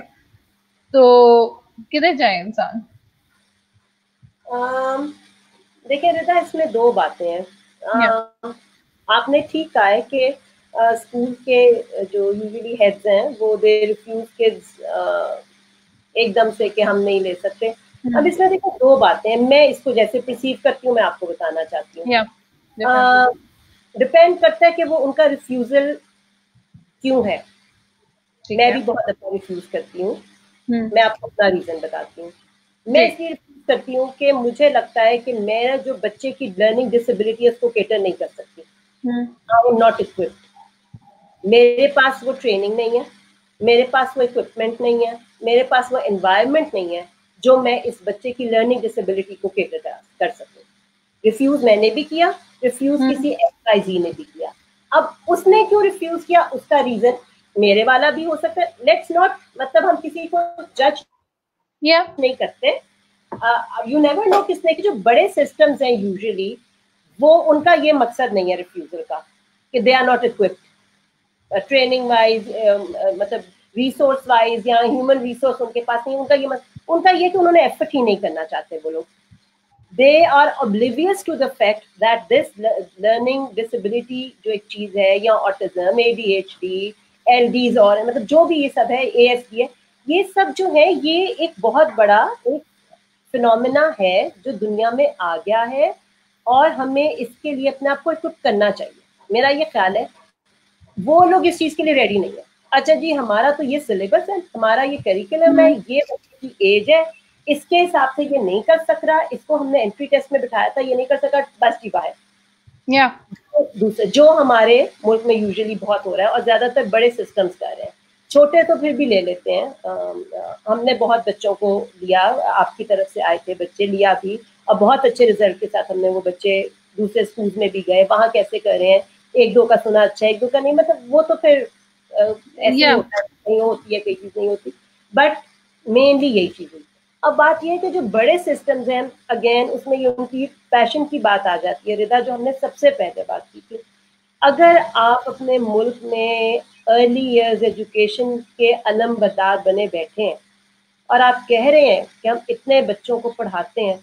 [SPEAKER 1] तो किधर जाए इंसान?
[SPEAKER 2] देखिए रिता, इसमें दो बातें हैं। आपने ठीक कहा है कि स्कूल के जो यूजुअली हेड्स हैं वो दे रिफ्यूज किड्स एकदम से कि हम नहीं ले सकते। अब इसमें देखो दो बातें हैं, मैं इसको जैसे परसीव करती हूँ मैं आपको बताना चाहती हूँ। डिपेंड करता है कि वो उनका रिफ्यूजल क्यों है। मैं भी बहुत अपना रिफ्यूज करती हूँ, मैं आपको अपना रीजन बताती हूँ। मैं इसलिए रिफ्यूज करती हूँ कि मुझे लगता है कि मेरा जो बच्चे की लर्निंग डिसेबिलिटी है उसको केटर नहीं कर सकती। आई एम नॉट इक्विप्ड, मेरे पास वो ट्रेनिंग नहीं है, मेरे पास वो इक्विपमेंट नहीं है, मेरे पास वो एनवायरनमेंट नहीं है जो मैं इस बच्चे की लर्निंग डिसेबिलिटी को केटर कर सकूँ। रिफ्यूज मैंने भी किया, रिफ्यूज किसी XYZ ने भी किया। अब उसने क्यों रिफ्यूज किया, उसका रीजन मेरे वाला भी हो सकता है। लेट्स नॉट, मतलब हम किसी को जज नहीं करते। यू नेवर नो किसने की जो बड़े सिस्टम्स हैं यूजुअली वो उनका ये मकसद नहीं है रिफ्यूजल का कि they are not equipped training wise, मतलब रिसोर्स वाइज या ह्यूमन रिसोर्स उनके पास नहीं। उनका ये कि उन्होंने एफर्ट ही नहीं करना चाहते वो लोग। They are oblivious to the fact that this learning disability जो एक चीज है, या autism, ADHD, LDs और मतलब जो भी ये सब है, ASD है, ये सब जो है ये एक बहुत बड़ा एक फिनोमेना है जो दुनिया में आ गया है और हमें इसके लिए अपने आप को इक्विप करना चाहिए। मेरा ये ख्याल है वो लोग इस चीज के लिए रेडी नहीं है। अच्छा जी, हमारा तो ये सिलेबस है, हमारा ये करिकुलम है, ये बच्चे की एज है, इसके हिसाब से ये नहीं कर सक रहा, इसको हमने एंट्री टेस्ट में बिठाया था, ये नहीं कर सका, बस की बात है। दूसरे जो हमारे मुल्क में यूजुअली बहुत हो रहा है और ज्यादातर बड़े सिस्टम्स कर रहे हैं, छोटे तो फिर भी ले लेते हैं। हमने बहुत बच्चों को लिया, आपकी तरफ से आए थे बच्चे, लिया भी, और बहुत अच्छे रिजल्ट के साथ हमने वो बच्चे दूसरे स्कूल में भी गए। वहाँ कैसे कर रहे हैं, एक दो का सुना अच्छा, एक दो का नहीं, मतलब वो तो फिर ऐसे होता है, नहीं होती है, कोई चीज नहीं होती, बट मेनली यही चीज हुई। अब बात यह है कि जो बड़े सिस्टम्स हैं, अगेन उसमें ये उनकी पैशन की बात आ जाती है रिदा, जो हमने सबसे पहले बात की थी। अगर आप अपने मुल्क में अर्ली ईयर्स एजुकेशन के अलम बरदार बने बैठे हैं और आप कह रहे हैं कि हम इतने बच्चों को पढ़ाते हैं,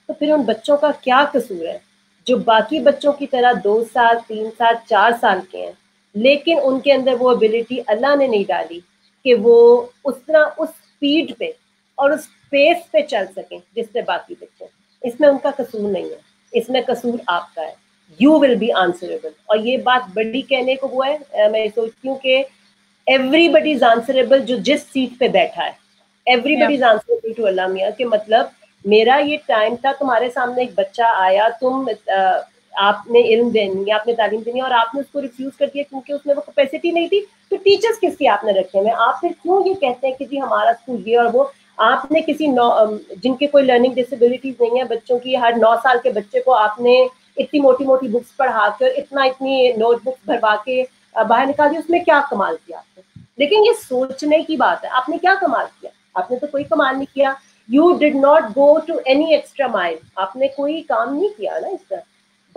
[SPEAKER 2] तो फिर उन बच्चों का क्या कसूर है जो बाकी बच्चों की तरह 2 साल 3 साल 4 साल के हैं, लेकिन उनके अंदर वो एबिलिटी अल्लाह ने नहीं डाली कि वो उस तरह उस स्पीड पे और उस पेस पे चल सकें जिससे बाकी बच्चे। इसमें उनका कसूर नहीं है, इसमें कसूर आपका है। You will be answerable. और ये बात बड़ी कहने को वो है, मैं सोचती हूँ कि एवरीबडी इज आंसरेबल जो जिस सीट पे बैठा है, everybody is answerable to Allah मियां। के मतलब मेरा ये टाइम था, तुम्हारे सामने एक बच्चा आया, तुम आपने इल्म देनी, आपने तालीम देनी, और आपने उसको रिफ्यूज कर दिया क्योंकि उसमें वो कैपेसिटी नहीं थी। तो टीचर्स किसकी आपने रखे हुए? आप फिर क्यों ये कहते हैं कि जी हमारा स्कूल ये और वो? आपने किसी जिनके कोई लर्निंग डिसेबिलिटीज नहीं है बच्चों की, हर 9 साल के बच्चे को आपने इतनी मोटी मोटी बुक्स पढ़ा कर, इतनी नोटबुक्स भरवा के बाहर निकाल दिया, उसमें क्या कमाल किया आपने? लेकिन ये सोचने की बात है, आपने क्या कमाल किया? आपने तो कोई कमाल नहीं किया। You did not go to any extra mile, आपने कोई काम नहीं किया ना इसका।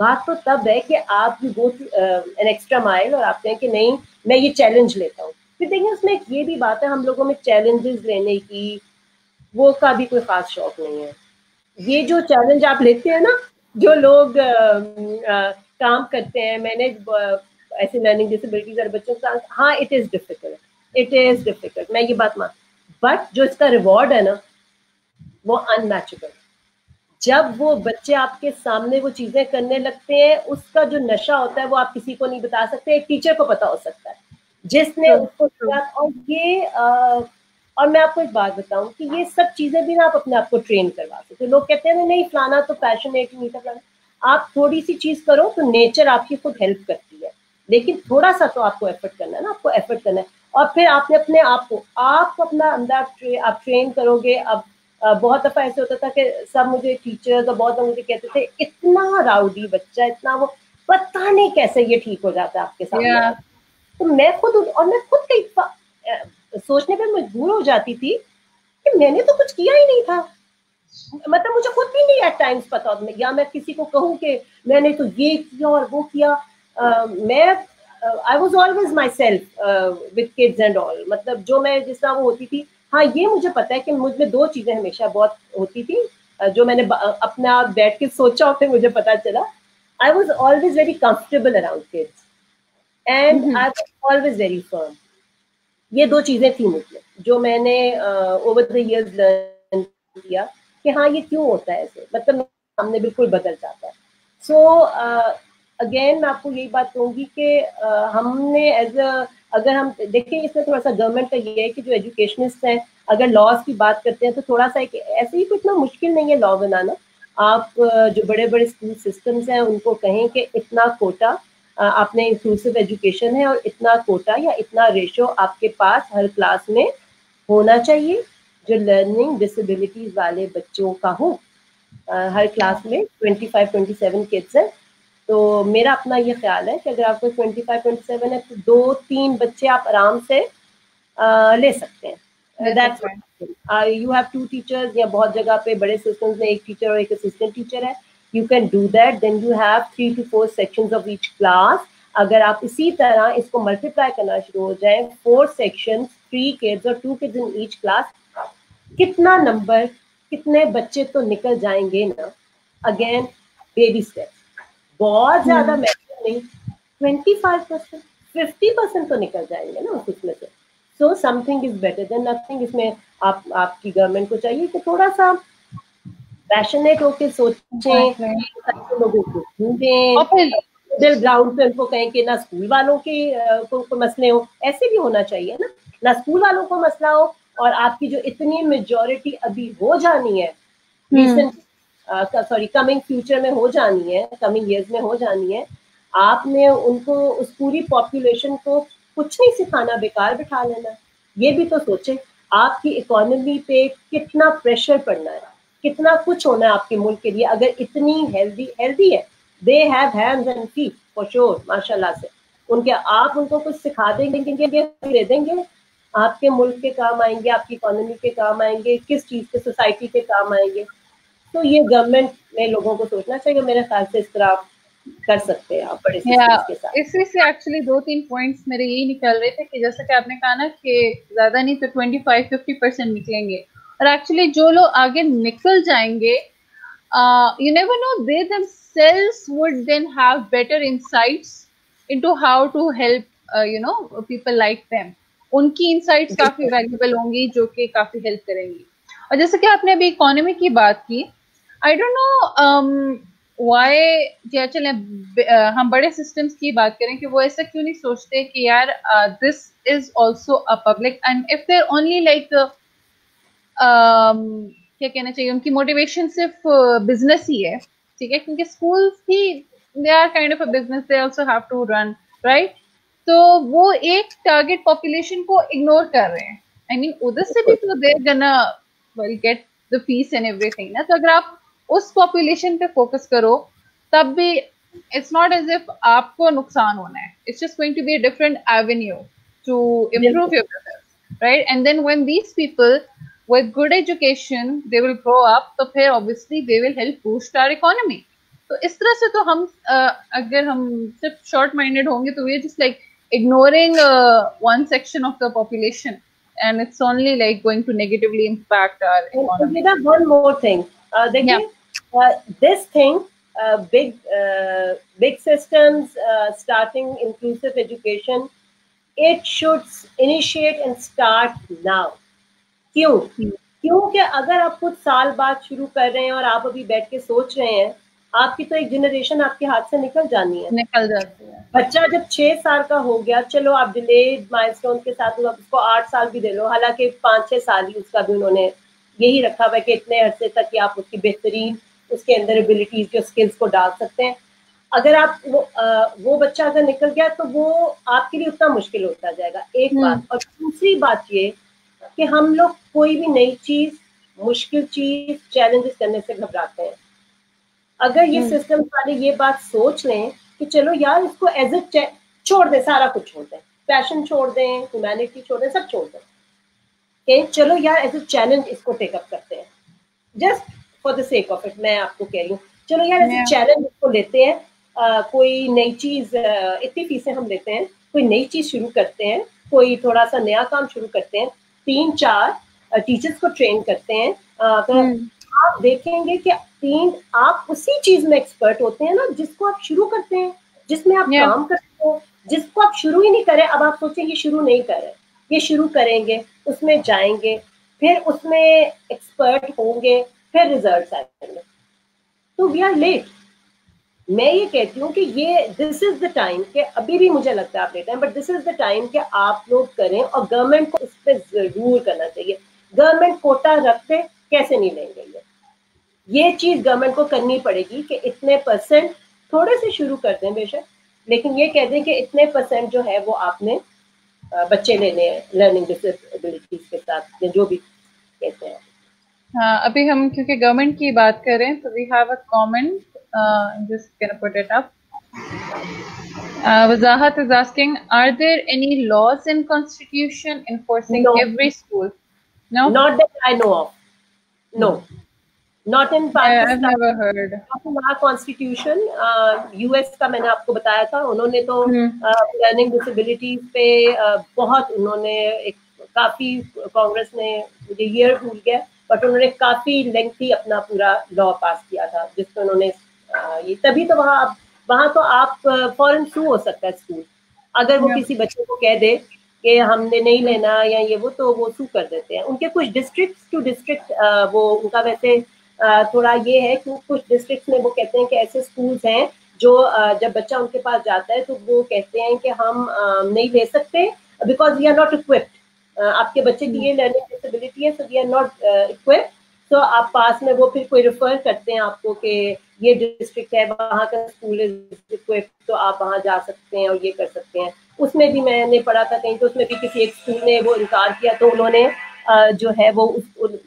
[SPEAKER 2] बात तो तब है कि आप you go to an extra mile और आप कहें कि नहीं मैं ये चैलेंज लेता हूँ। फिर देखिए उसमें एक ये भी बात है, हम लोगों में चैलेंजेस लेने की वो का भी कोई खास शौक नहीं है। ये जो चैलेंज आप लेते हैं ना, जो लोग काम करते हैं, मैंने ऐसे लर्निंग डिसेबिलिटीज और बच्चों के साथ, हाँ it is difficult, it is difficult, मैं ये बात मान, बट जो इसका रिवॉर्ड है ना वो अनमैचेबल। जब वो बच्चे आपके सामने वो चीजें करने लगते हैं, उसका जो नशा होता है वो आप किसी को नहीं बता सकते। एक टीचर को पता हो सकता है जिसने उसको किया। और ये और मैं आपको एक बात बताऊं कि ये सब चीजें भी ना आप अपने आप को ट्रेन करवा सकते। लोग कहते हैं ना नहीं फलाना तो पैशनेट नहीं था फलाना, आप थोड़ी सी चीज करो तो नेचर आपकी खुद हेल्प करती है, लेकिन थोड़ा सा तो आपको एफर्ट करना है ना, आपको एफर्ट करना है। और फिर आपने अपने आप को अपना अंदर आप ट्रेन करोगे। अब बहुत दफा ऐसे होता था कि सब मुझे टीचर्स और बहुत लोग मुझे कहते थे इतना राउडी बच्चा, इतना वो, पता नहीं कैसे ये ठीक हो जाता है आपके सामने। तो मैं खुद कई सोचने पर मजबूर हो जाती थी कि मैंने तो कुछ किया ही नहीं था, मतलब मुझे खुद भी नहीं एट टाइम्स पता होता, या मैं किसी को कहूँ कि मैंने तो ये किया और वो किया। मैं I was always my self with kids and all, मतलब जो मैं जिस तरह वो होती थी। हाँ, ये मुझे पता है कि मुझ में दो चीजें हमेशा बहुत होती थी, जो मैंने अपना बैठ के सोचा और फिर मुझे पता चला। I was always very comfortable around kids and I was always very firm. ये दो चीजें थी मुझमें जो मैंने ओवर द इयर्स लर्न किया कि हाँ ये क्यों होता है ऐसे, मतलब सामने बिल्कुल बदल जाता है। सो अगेन मैं आपको यही बात कहूंगी कि हमने एज अ, अगर हम देखें इसमें थोड़ा सा गवर्नमेंट का ये है कि जो एजुकेशनिस्ट हैं अगर लॉज की बात करते हैं तो थोड़ा सा एक ऐसे ही इतना मुश्किल नहीं है लॉ बनाना। आप जो बड़े बड़े स्कूल सिस्टम्स हैं उनको कहें कि इतना कोटा आपने इंक्लूसिव एजुकेशन है और इतना कोटा या इतना रेशो आपके पास हर क्लास में होना चाहिए जो लर्निंग डिसेबिलिटीज वाले बच्चों का हो। हर क्लास में 25-27 किड्स हैं, तो मेरा अपना ये ख्याल है कि अगर आपको 25-27 है तो 2-3 बच्चे आप आराम से ले सकते हैं। दैट्स यू हैव 2 टीचर्स, या बहुत जगह पे बड़े सिस्टम्स में एक टीचर और एक असिस्टेंट टीचर है। You can do that, then you have 3 to 4 sections of each class. अगर आप इसी तरह इसको मल्टीप्लाई करना शुरू हो जाए, 4 सेक्शंस, 3 किड्स और 2 किड्स इन ईच क्लास, कितना नंबर, कितने बच्चे तो निकल जाएंगे ना। अगेन बेबी स्टेप्स, बहुत ज्यादा मेहनत नहीं, 25%, 50% तो निकल जाएंगे ना उसमें से। So something is better than nothing. इसमें आपकी गवर्नमेंट को चाहिए कि थोड़ा सा पैशनेट होकर सोचें, लोगों को ढूंढें, मिडिल ग्राउंड पे उनको कहें कि ना स्कूल वालों के को मसले हो, ऐसे भी होना चाहिए ना स्कूल वालों को मसला हो और आपकी जो इतनी मेजॉरिटी अभी हो जानी है रिसेंट सॉरी कमिंग फ्यूचर में हो जानी है, कमिंग ईयर्स में हो जानी है, आपने उनको उस पूरी पॉपुलेशन को कुछ नहीं सिखाना, बेकार बिठा लेना। ये भी तो सोचें आपकी इकोनॉमी पे कितना प्रेशर पड़ना है, कितना कुछ होना है आपके मुल्क के लिए अगर इतनी हेल्दी है। They have hands and feet for sure, माशाल्लाह से। उनके आप उनको कुछ सिखा देंगे, दे देंगे, आपके मुल्क के काम आएंगे, आपकी इकोनॉमी के काम आएंगे, किस चीज के, सोसाइटी के काम आएंगे। तो ये गवर्नमेंट में लोगों को सोचना चाहिए, मेरे ख्याल से इस तरह आप कर सकते हैं आप बड़े सिस्टम्स के साथ।
[SPEAKER 1] इसी से एक्चुअली 2-3 पॉइंट्स मेरे यही निकल रहे थे कि जैसे कि आपने कहा ना कि ज्यादा नहीं तो 25-50% निकलेंगे, और एक्चुअली जो लोग आगे निकल जाएंगे, you never know, they themselves would then have better insights into how to help people like them. उनकी insights काफी वैल्यूबल होंगी जो कि काफी हेल्प करेंगी। और जैसे कि आपने अभी इकोनॉमी की बात की, आई डोंट नो व्हाई, या चले हम बड़े सिस्टम्स की बात करें कि वो ऐसा क्यों नहीं सोचते कि यार this is also a public, and if there only like क्या कहना चाहिए, उनकी मोटिवेशन सिर्फ बिजनेस ही है, ठीक है, क्योंकि स्कूल्स ही they are kind of a business, they also have to run, right. तो वो एक टारगेट पॉपुलेशन को इग्नोर कर रहे हैं। आई मीन उधर से भी तो दे गना well get the fees and everything ना। तो अगर आप उस पॉपुलेशन पे फोकस करो तब भी इट्स नॉट एज इफ आपको नुकसान होना है, it's just going to be a different avenue to improve your business, right. And then when these people with good education they will grow up, तो फिर obviously they will help boost our economy। तो इस तरह से तो हम अगर हम सिर्फ short minded होंगे तो we are just like ignoring one section of the population and it's only like going to negatively impact our economy.
[SPEAKER 2] And one more thing, this thing, big systems starting inclusive education, it should initiate and start now। क्यों? क्योंकि अगर आप कुछ साल बाद शुरू कर रहे हैं और आप अभी बैठ के सोच रहे हैं, आपकी तो एक जनरेशन आपके हाथ से निकल जानी है,
[SPEAKER 1] निकल जाती है।
[SPEAKER 2] बच्चा जब 6 साल का हो गया, चलो आप डिलेड माइलस्टोन के साथ उसको 8 साल भी दे लो, हालांकि 5-6 साल ही उसका भी उन्होंने यही रखा हुआ है कि इतने अरसे तक कि आप उसकी बेहतरीन उसके अंदर एबिलिटीज जो स्किल्स को डाल सकते हैं। अगर आप वो बच्चा अगर निकल गया तो वो आपके लिए उतना मुश्किल होता जाएगा, एक बात। और दूसरी बात ये कि हम लोग कोई भी नई चीज, मुश्किल चीज, चैलेंजेस करने से घबराते हैं। अगर ये सिस्टम वाले ये बात सोच लें कि चलो यार इसको एज ए छोड़ दें, सारा कुछ छोड़ दें, पैशन छोड़ दें, ह्यूमैनिटी छोड़ दें, सब छोड़ दें, कि चलो यार एज ए चैलेंज इसको टेकअप करते हैं। Just for the sake of it मैं आपको कह रही हूँ, चलो यार ऐसे चैलेंज को लेते हैं, कोई नई चीज, इतनी फीसें हम लेते हैं, कोई नई चीज शुरू करते हैं, कोई थोड़ा सा नया काम शुरू करते हैं, 3-4 टीचर्स को ट्रेन करते हैं, तो आप देखेंगे कि आप उसी चीज में एक्सपर्ट होते हैं ना जिसको आप शुरू करते हैं, जिसमें आप काम करते हो, जिसको आप शुरू ही नहीं करें। अब आप सोचें ये शुरू नहीं कर रहे, ये शुरू करेंगे, उसमें जाएंगे, फिर उसमें एक्सपर्ट होंगे, फिर रिजल्ट्स आएंगे, तो वी आर लेट। मैं ये कहती हूँ कि ये दिस इज द टाइम कि अभी भी मुझे लगता है आप लेट हैं, but this is the time कि आप लोग करें, और गवर्नमेंट को इस पर जरूर करना चाहिए। गवर्नमेंट कोटा रखते कैसे नहीं लेंगे, ये चीज गवर्नमेंट को करनी पड़ेगी कि इतने परसेंट थोड़े से शुरू कर दें बेशक, लेकिन ये कह दें कि इतने परसेंट जो है वो आपने बच्चे लेने हैं लर्निंग डिसेबिलिटीज के साथ, जो भी कहते हैं।
[SPEAKER 1] हाँ, अभी हम क्योंकि गवर्नमेंट की बात करें तो we have a comment, just gonna put it up. Wazahat is asking, are there any laws in constitution enforcing every school? No,
[SPEAKER 2] not that I know of. No, not in Pakistan.
[SPEAKER 1] I've never heard.
[SPEAKER 2] हमारा constitution US का मैंने आपको बताया था, उन्होंने तो learning disabilities पे बहुत उन्होंने एक काफी, कांग्रेस ने, मुझे ईयर भूल गया, बट उन्होंने काफी लेंथी अपना पूरा लॉ पास किया था जिसमें उन्होंने ये, तभी तो वहाँ तो आप फॉरेन सू हो सकता है स्कूल, अगर वो किसी बच्चे को कह दे कि हमने नहीं लेना या ये वो, तो वो सू कर देते हैं। उनके कुछ डिस्ट्रिक्ट टू डिस्ट्रिक्ट वो उनका वैसे थोड़ा ये है कि कुछ डिस्ट्रिक्ट में वो कहते हैं कि ऐसे स्कूल्स हैं जो जब बच्चा उनके पास जाता है तो वो कहते हैं कि हम नहीं ले सकते because we are not equipped, आपके बच्चे की ये लर्निंग डिसेबिलिटी है, so we are not equipped. तो आप पास में वो फिर कोई रेफर करते हैं आपको कि ये डिस्ट्रिक्ट है, वहाँ का स्कूल इज इक्विप्ड, तो आप वहाँ जा सकते हैं और ये कर सकते हैं। उसमें भी मैंने पढ़ा था कहीं, तो उसमें भी किसी एक स्कूल ने वो इनकार किया, तो उन्होंने जो है वो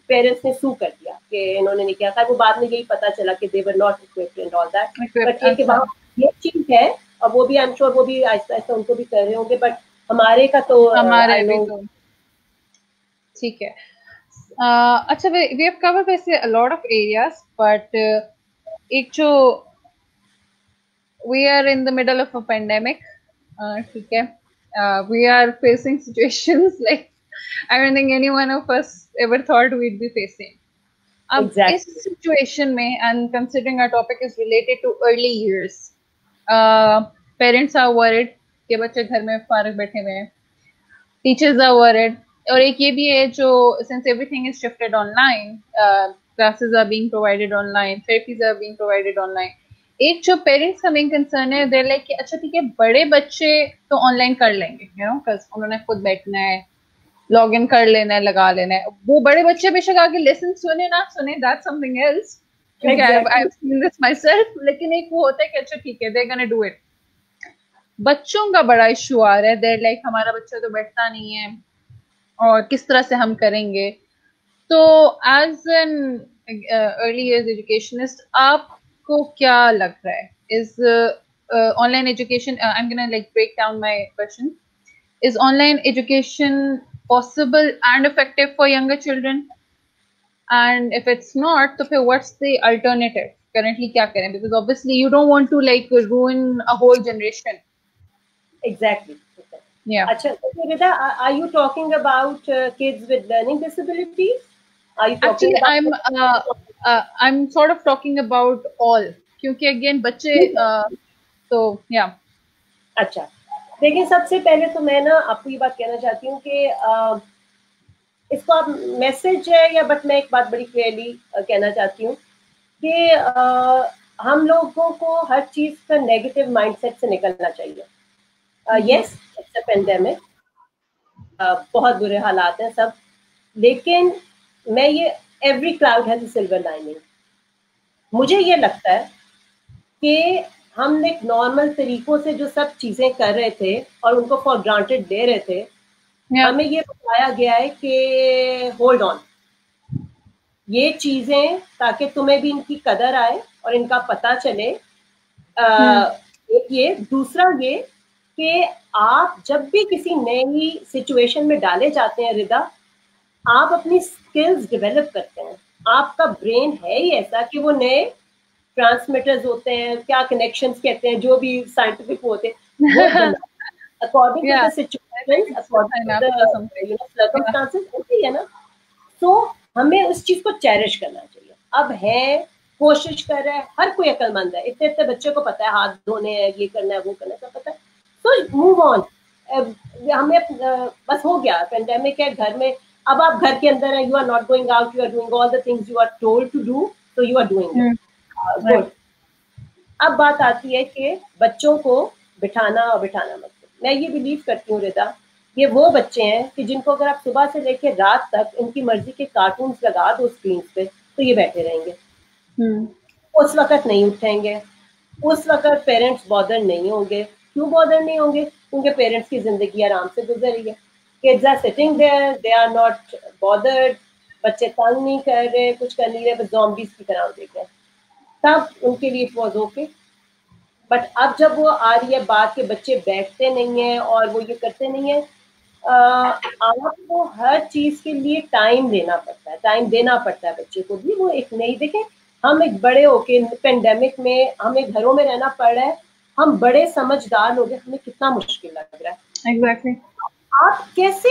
[SPEAKER 2] पेरेंट्स ने सू कर दिया कि इन्होंने नहीं किया था। वो बाद में यही पता चला कि they were not equipped and all that, but ये कि वहाँ ये चीज है, और वो भी आई एम श्योर वो भी आहिस्ता आहिस्ता उनको भी कर रहे होंगे, बट हमारे का तो
[SPEAKER 1] हमारे भी तो ठीक है। अच्छा, वी हैव कवर्ड वैसे a lot of areas, but एक जो we are in the middle of a pandemic, ठीक है, we are facing situations like I don't think any one of us ever thought we'd be facing.
[SPEAKER 2] Exactly.
[SPEAKER 1] इस situation में, and considering our topic is related to early years, parents are worried कि बच्चे घर में फारग बैठे हुए हैं, teachers are worried, और एक ये भी है जो since everything is shifted online, classes are being provided online, therapies are being provided online. एक जो पेरेंट्स का मेन कंसर्न है, they're like कि अच्छा ठीक है, बड़े बच्चे तो ऑनलाइन कर लेंगे, you know, because उन्होंने खुद बैठना है, लॉग इन कर लेना है, लगा लेना है। वो बड़े बच्चे बेशक आगे लेसन सुने ना सुने, दैट्स समथिंग एल्स, क्योंकि I have seen this myself, लेकिन एक वो होता है कि अच्छा ठीक है, they are gonna do it. बच्चों का बड़ा इशू आ रहा है, दे लाइक हमारा बच्चा तो बैठता नहीं है और किस तरह से हम करेंगे। तो as an early years educationist आपको क्या लग रहा है, is online education, I am gonna like break down my question, is online education possible and effective for younger children, and if it's not, so what's the alternative? Currently kya kare, because obviously you don't want to like ruin a whole generation.
[SPEAKER 2] Exactly.
[SPEAKER 1] Yeah.
[SPEAKER 2] Acha, Rida, are you talking about kids with learning disabilities? Are you talking
[SPEAKER 1] actually about I'm sort of talking about all, kyunki again bacche so yeah.
[SPEAKER 2] अच्छा, देखिए सबसे पहले तो मैं ना आपको ये बात कहना चाहती हूँ कि इसको आप मैसेज है या, बट मैं एक बात बड़ी क्लियरली कहना चाहती हूँ कि हम लोगों को हर चीज का नेगेटिव माइंडसेट से निकलना चाहिए। यस, इट्स अ पेंडेमिक, बहुत बुरे हालात हैं सब, लेकिन मैं ये every cloud has a silver lining. मुझे ये लगता है कि हम एक नॉर्मल तरीकों से जो सब चीजें कर रहे थे और उनको फॉर ग्रांटेड दे रहे थे, हमें ये बताया गया है कि होल्ड ऑन, ये चीजें ताकि तुम्हें भी इनकी कदर आए और इनका पता चले। एक ये, दूसरा ये कि आप जब भी किसी नई सिचुएशन में डाले जाते हैं रिदा, आप अपनी स्किल्स डेवलप करते हैं। आपका ब्रेन है ही ऐसा कि वो नए ट्रांसमीटर्स होते हैं, क्या कनेक्शंस कहते हैं, जो भी साइंटिफिक होते हैं, वो बना according to
[SPEAKER 1] Yeah,
[SPEAKER 2] the
[SPEAKER 1] I think
[SPEAKER 2] situations,
[SPEAKER 1] it's the
[SPEAKER 2] according to
[SPEAKER 1] synapse or something.
[SPEAKER 2] The
[SPEAKER 1] Yeah.
[SPEAKER 2] Circumstances होती है ना। तो हमें उस चीज को चेरिश करना चाहिए। अब है, कोशिश कर रहा है, हर कोई अक्लमंद है, इतने इतने बच्चे को पता है हाथ धोने हैं, ये करना है, वो करना है, सब पता है, तो मूव ऑन। हमें बस हो गया, पेंडेमिक है, घर में, अब आप घर के अंदर है, you are not going out, you are doing all the things you are told to do, तो you are doing it
[SPEAKER 1] Right.
[SPEAKER 2] Good. अब बात आती है कि बच्चों को बिठाना और बिठाना मत। मैं ये बिलीव करती हूँ रिदा, ये वो बच्चे हैं कि जिनको अगर आप सुबह से लेकर रात तक इनकी मर्जी के कार्टून्स लगा दो स्क्रीन पे, तो ये बैठे रहेंगे। उस वक्त नहीं उठेंगे, उस वक्त पेरेंट्स बॉदर नहीं होंगे। क्यों बॉदर नहीं होंगे? क्योंकि पेरेंट्स की जिंदगी आराम से गुजर रही है, kids are sitting there, they are not bothered, बच्चे तंग नहीं कर रहे, कुछ कर नहीं रहे, बस ज़ॉम्बीज़ की तरह देख रहे हैं, तब उनके लिए इट वॉज ओके। बट अब जब वो आ रही है बात के बच्चे बैठते नहीं है और वो ये करते नहीं है, आपको हर चीज के लिए टाइम देना पड़ता है, टाइम देना पड़ता है बच्चे को भी। वो एक नहीं, देखें हम एक बड़े होके पेंडेमिक में हमें घरों में रहना पड़ रहा है, हम बड़े समझदार लोग हैं, हमें कितना मुश्किल लग रहा है।
[SPEAKER 1] Exactly.
[SPEAKER 2] आप कैसे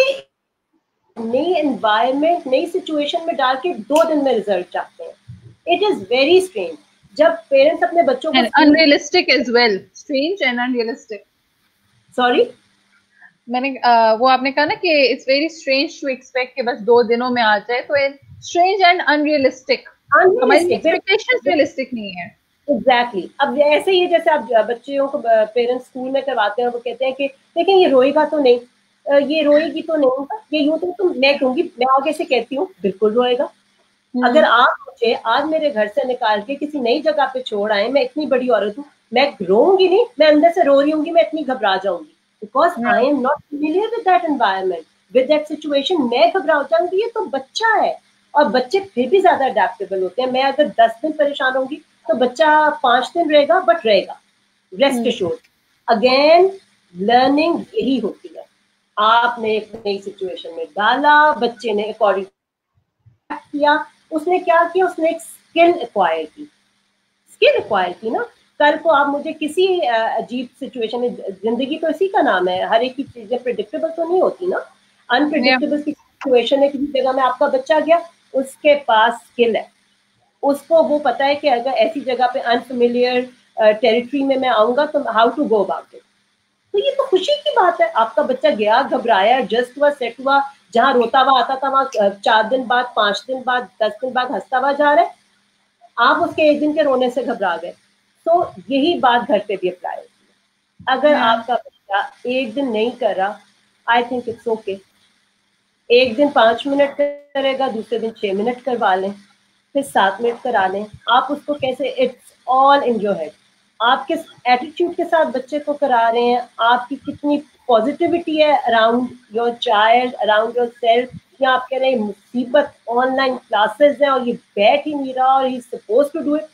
[SPEAKER 2] नई एनवायरनमेंट, नई सिचुएशन में डाल के 2 दिन में रिजल्ट चाहते हैं? It is very strange. जब पेरेंट्स अपने बच्चों को
[SPEAKER 1] And unrealistic as well. Strange and unrealistic.
[SPEAKER 2] Sorry
[SPEAKER 1] मैंने वो आपने कहा ना कि it's very strange to expect कि बस 2 दिनों में आ जाए, तो strange and unrealistic. हमारी expectations realistic नहीं है।
[SPEAKER 2] एग्जैक्टली। अब ऐसे ही जैसे आप बच्चों को पेरेंट्स स्कूल में करवाते हैं, वो कहते हैं कि देखें ये रोएगा तो नहीं, ये रोएगी तो नहीं, ये यूं तो मैं कहूंगी, मैं आगे से कहती हूँ, बिल्कुल रोएगा। अगर आप मुझे आज मेरे घर से निकाल के किसी नई जगह पे छोड़ आए, मैं इतनी बड़ी औरत हूँ, मैं रोऊंगी नहीं, मैं अंदर से रो रही हूँ, मैं इतनी घबरा जाऊंगी, because I am not familiar with that environment, with that situation. मैं घबरा जाऊंगी, ये तो बच्चा है, और बच्चे फिर भी ज्यादा अडेप्टेबल होते हैं। मैं अगर 10 दिन परेशान होंगी तो बच्चा 5 दिन रहेगा, बट रहेगा, रेस्ट एश्योर्ड। अगेन लर्निंग यही होती है, आपने एक नई सिचुएशन में डाला, बच्चे ने अकॉर्डिंग किया, उसने क्या किया, उसने एक स्किल एक्वायर की, स्किल एक्वायर की ना। कल को आप मुझे किसी अजीब सिचुएशन में, जिंदगी तो इसी का नाम है, हर एक की चीजें प्रिडिक्टेबल तो नहीं होती ना, अनप्रिडिक्टेबल की सिचुएशन है, किसी जगह में आपका बच्चा गया, उसके पास स्किल है, उसको वो पता है कि अगर ऐसी जगह पे अनफेमिलियर टेरिटरी में मैं आऊंगा तो how to go about it. तो ये तो खुशी की बात है, आपका बच्चा गया, घबराया, एडजस्ट हुआ, सेट हुआ, जहां रोता हुआ आता था वहां 4 दिन बाद, 5 दिन बाद, 10 दिन बाद हंसता हुआ जा रहा है, आप उसके 1 दिन के रोने से घबरा गए। तो यही बात घर पे भी अप्लाई होती है। अगर आपका बच्चा 1 दिन नहीं कर रहा, आई थिंक इट्स ओके। 1 दिन 5 मिनट करेगा, दूसरे दिन 6 मिनट करवा लें, फिर 7 मिनट करा लें। आप उसको कैसे, it's all in your head. आप किस एटीट्यूड के साथ बच्चे को करा रहे हैं, आपकी कितनी पॉजिटिविटी है around your child, around your self, या आप कह रहे हैं मुसीबत, ऑनलाइन क्लासेस हैं और ये बैठ ही नहीं रहा और ही सपोज टू डू इट।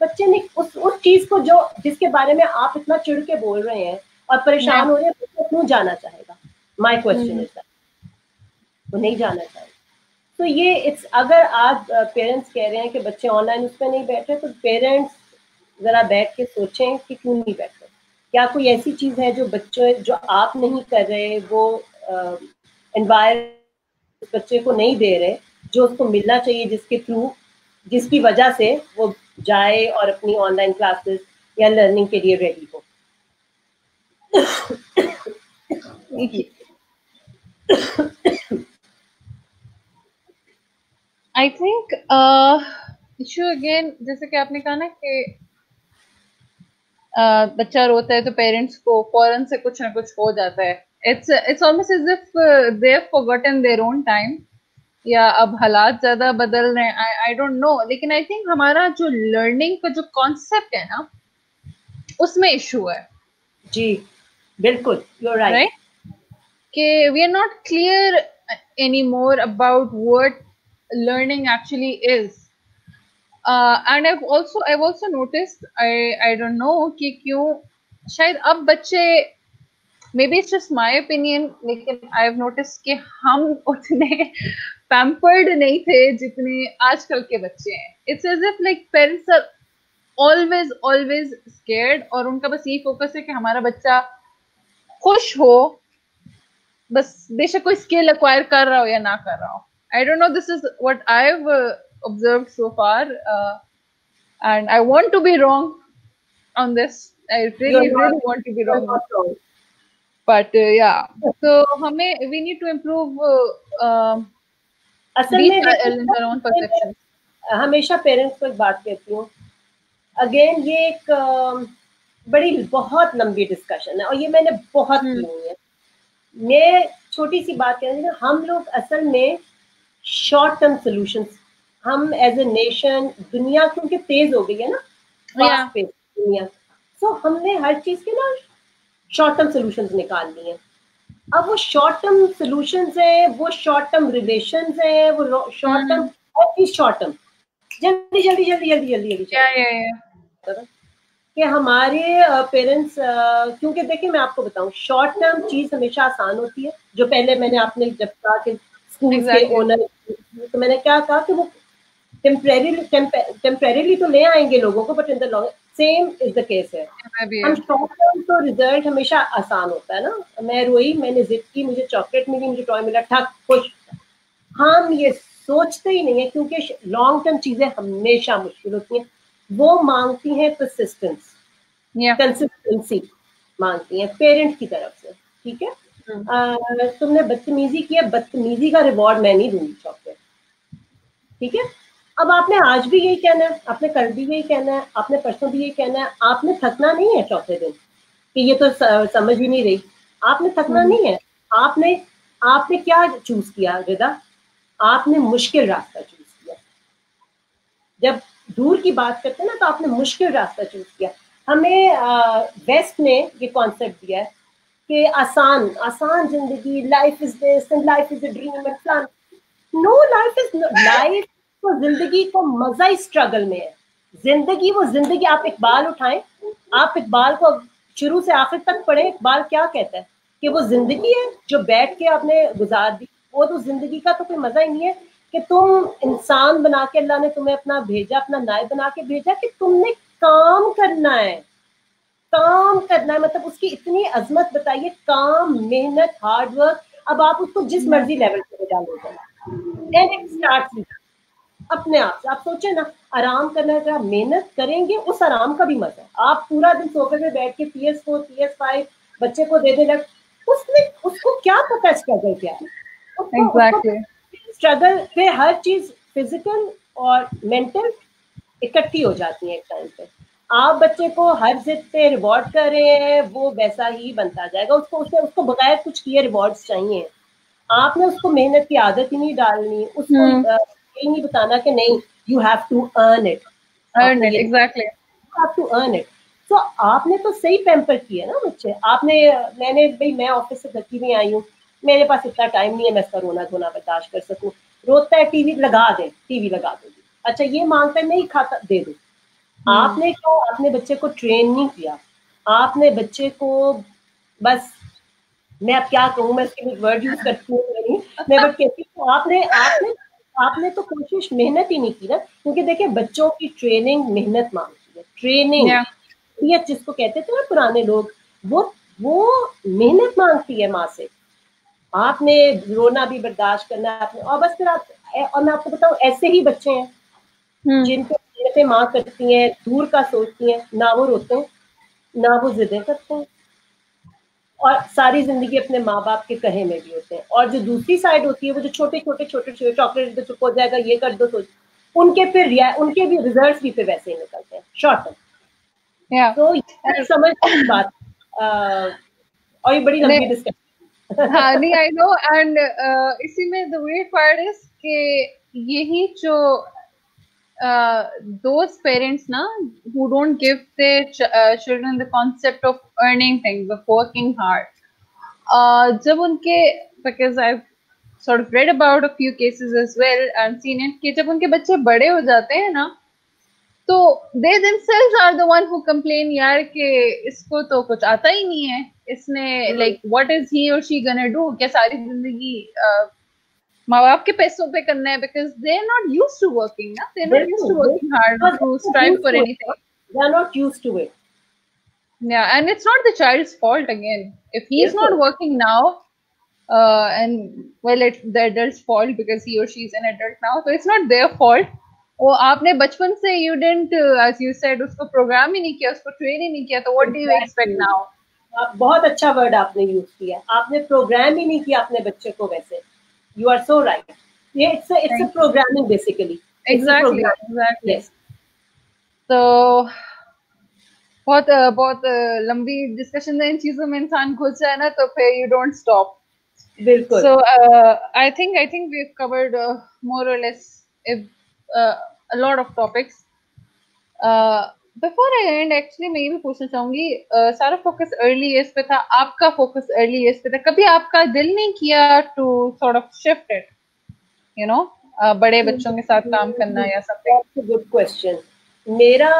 [SPEAKER 2] बच्चे ने उस चीज को जो जिसके बारे में आप इतना चिढ़ के बोल रहे हैं और परेशान हो रहे हैं, बच्चा क्यों जाना चाहेगा? माई क्वेश्चन इज दैट, वो नहीं जाना चाहेगा। तो ये इट्स, अगर आज पेरेंट्स कह रहे हैं कि बच्चे ऑनलाइन उस पर नहीं बैठ रहे, तो पेरेंट्स जरा बैठ के सोचें कि क्यों नहीं बैठ रहे। क्या कोई ऐसी चीज है जो बच्चे, जो आप नहीं कर रहे, वो एनवायरमेंट बच्चे को नहीं दे रहे, जो उसको मिलना चाहिए, जिसके थ्रू, जिसकी वजह से वो जाए और अपनी ऑनलाइन क्लासेस या लर्निंग के लिए रेडी हो।
[SPEAKER 1] आई थिंक इशू अगेन, जैसे कि आपने कहा ना कि बच्चा रोता है तो पेरेंट्स को फौरन से कुछ ना कुछ हो जाता है। It's almost as if they have forgotten their own time, या अब हालात ज्यादा बदल रहे हैं, आई डोंट नो। लेकिन आई थिंक हमारा जो लर्निंग का जो कॉन्सेप्ट है ना, उसमें इशू है।
[SPEAKER 2] जी बिल्कुल, यू आर राइट,
[SPEAKER 1] कि we are not clear any more about what learning actually is. And I've also noticed, I don't know कि क्यों शायद अब बच्चे, maybe it's just my opinion, लेकिन I've noticed कि हम उतने पैम्पर्ड नहीं थे जितने आजकल के बच्चे हैं. It's as if like parents are always scared, और उनका बस यही फोकस है कि हमारा बच्चा खुश हो, बस बेशक कोई स्किल एक्वायर कर रहा हो या ना कर रहा हो. I don't know, this is what I have observed so far, and I want to be wrong on this. I really want to be wrong. But yeah, so we need to improve
[SPEAKER 2] असल में
[SPEAKER 1] our own perceptions.
[SPEAKER 2] हमेशा parents को एक बात कहती हूँ, again ये एक बड़ी बहुत लंबी डिस्कशन है और ये मैंने बहुत की हुई है. मैं छोटी सी बात कह रही हूँ, हम लोग असल में शॉर्ट टर्म सॉल्यूशंस, हम एज ए नेशन, दुनिया क्योंकि तेज हो गई है ना, फास्ट पेस दुनिया, सो हमने हर चीज के ना शॉर्ट टर्म सॉल्यूशंस निकाल लिए हैं. अब वो शॉर्ट टर्म सॉल्यूशंस है, वो शॉर्ट टर्म रिलेशंस है, वो शॉर्ट टर्म, हर चीज शॉर्ट टर्म, जल्दी जल्दी जल्दी जल्दी जल्दी जल्दी कि हमारे पेरेंट्स, क्योंकि देखिए मैं आपको बताऊं, शॉर्ट टर्म चीज हमेशा आसान होती है. जो पहले मैंने आपने जब कहा कि स्कूल के ओनर, तो मैंने क्या कहा कि वो टेम्परेरीली तो ले आएंगे लोगों को, but in the long same is the case है. हम शॉर्ट टर्म तो रिजल्ट हमेशा आसान होता है ना. मैं रोई, मैंने जिद की, मुझे चॉकलेट मिली, मुझे टॉय मिला, ठक खुश. हम ये सोचते ही नहीं है क्योंकि लॉन्ग टर्म चीजें हमेशा मुश्किल होती हैं. वो मांगती हैं परसिस्टेंस, कंसिस्टेंसी मांगती हैं पेरेंट की तरफ से. ठीक है, तुमने बदतमीजी की है, बदतमीजी का रिवॉर्ड मैं नहीं दूंगी चॉकलेट. ठीक है, अब आपने आज भी यही कहना है, आपने कल भी यही कहना है, आपने परसों भी यही कहना है. आपने थकना नहीं है चौथे दिन कि ये तो समझ ही नहीं रही. आपने थकना नहीं है. आपने क्या चूज किया रिदा? आपने मुश्किल रास्ता चूज किया. जब दूर की बात करते हैं ना, तो आपने मुश्किल रास्ता चूज किया. हमें वेस्ट ने ये कॉन्सेप्ट दिया है कि आसान आसान जिंदगी, life is this and life is a dream and plan. No, life is life. तो जिंदगी को मजा ही स्ट्रगल में है. जिंदगी वो जिंदगी. आप इकबाल उठाएं, आप इकबाल को शुरू से आखिर तक पढ़ें. इकबाल क्या कहता है कि वो जिंदगी है जो बैठ के आपने गुजार दी. वो तो जिंदगी का तो कोई मजा ही नहीं है कि तुम इंसान बना के, अल्लाह ने तुम्हें अपना भेजा, अपना नायब बना के भेजा कि तुमने काम करना है. काम करना है मतलब उसकी इतनी अजमत बताइए. काम, मेहनत, हार्ड वर्क. अब आप उसको जिस मर्जी लेवल पे डालोगे, एंड इट स्टार्ट्स अपने आप से. आप सोचे ना, आराम करना है, अगर मेहनत करेंगे उस आराम का भी मजा है. आप पूरा दिन सोफे पे बैठ के PS4 PS5 बच्चे को दे देना, उसको क्या पता स्ट्रगल क्या है. स्ट्रगल पे हर चीज फिजिकल और मेंटल इकट्ठी हो जाती है एक टाइम पे. आप बच्चे को हर जिद पे रिवॉर्ड कर रहे हैं, वो वैसा ही बनता जाएगा. उसको बगैर कुछ किए रिवॉर्ड्स चाहिए. आपने उसको मेहनत की आदत ही नहीं डालनी. उसको ये नहीं बताना कि नहीं, you have to earn it.
[SPEAKER 1] Exactly,
[SPEAKER 2] you have to earn it. तो आपने तो सही पैम्पर किया ना बच्चे. मैं ऑफिस से थकी हुई आई हूँ, मेरे पास इतना टाइम नहीं है मैं इसका रोना धोना बर्दाश्त कर सकूं. रोता है, टीवी लगा दो. अच्छा, ये मांगता है, नहीं खाता, दे दो. आपने क्यों आपने बच्चे को ट्रेन नहीं किया. आपने बच्चे को बस, मैं अब क्या कहूँ, मैं इसके लिए वर्ड यूज करती हूँ नहीं, मैं बट कहती हूँ आपने तो कोशिश, मेहनत ही नहीं की ना. क्योंकि देखिए, बच्चों की ट्रेनिंग मेहनत मांगती है. ट्रेनिंग ये जिसको कहते थे ना पुराने लोग, वो मेहनत मांगती है माँ से. आपने रोना भी बर्दाश्त करना है आपने, और बस फिर और मैं आपको बताऊं, ऐसे ही बच्चे हैं जिनको मेहनतें माँ करती हैं, दूर का सोचती हैं, ना वो रोते हैं ना वो जिदें करते हैं, और सारी जिंदगी अपने माँ बाप के कहे में भी होते हैं. और जो दूसरी साइड होती है, वो जो छोटे छोटे चॉकलेट चुप हो जाएगा, ये कर दो, सोच, उनके भी रिजल्ट्स भी फिर वैसे ही निकलते हैं शॉर्ट टर्म. तो समझ बात, और ये बड़ी लंबी डिस्कशन.
[SPEAKER 1] हाँ नहीं, आई नो. एंड इसी में द weird part is कि यही जो those parents ना who don't give their children the concept of earning things, of working hard, जब उनके, because I've sort of read about a few cases as well and seen it, कि जब उनके बच्चे बड़े हो जाते हैं ना, तो they themselves are the one who complain, यार कि इसको तो कुछ आता ही नहीं है, इसने like what is he or she gonna do, क्या सारी जिंदगी माँ बाप के पैसों पे करना है, because they are not used to working, ना, they are not used to working hard to strive for anything.
[SPEAKER 2] They are not used to it.
[SPEAKER 1] Yeah, and it's not the child's fault again. If he is not working now, and well, it's the adult's fault because he or she is an adult now, so it's not their fault. वो आपने बचपन से you didn't, as you said, उसको programme ही नहीं किया, उसको train ही नहीं किया, तो what do you expect now?
[SPEAKER 2] बहुत अच्छा वर्ड आपने यूज किया, आपने प्रोग्राम ही नहीं किया अपने बच्चे को वैसे. You are so right. ये it's a programming basically.
[SPEAKER 1] Exactly.
[SPEAKER 2] Yes.
[SPEAKER 1] तो बहुत लंबी डिस्कशन है इन चीजों में, इंसान घुस जाए ना तो फिर you don't stop.
[SPEAKER 2] बिल्कुल.
[SPEAKER 1] So I think we've covered more or less a lot of topics. Before I end, actually मैं ये भी पूछना चाहूंगी, सारा फोकस अर्ली एज पे था, आपका फोकस अर्ली एज पे था, कभी आपका दिल नहीं किया to sort of shift it, you know, बड़े बच्चों के साथ काम करना या something?
[SPEAKER 2] That's a good question. मेरा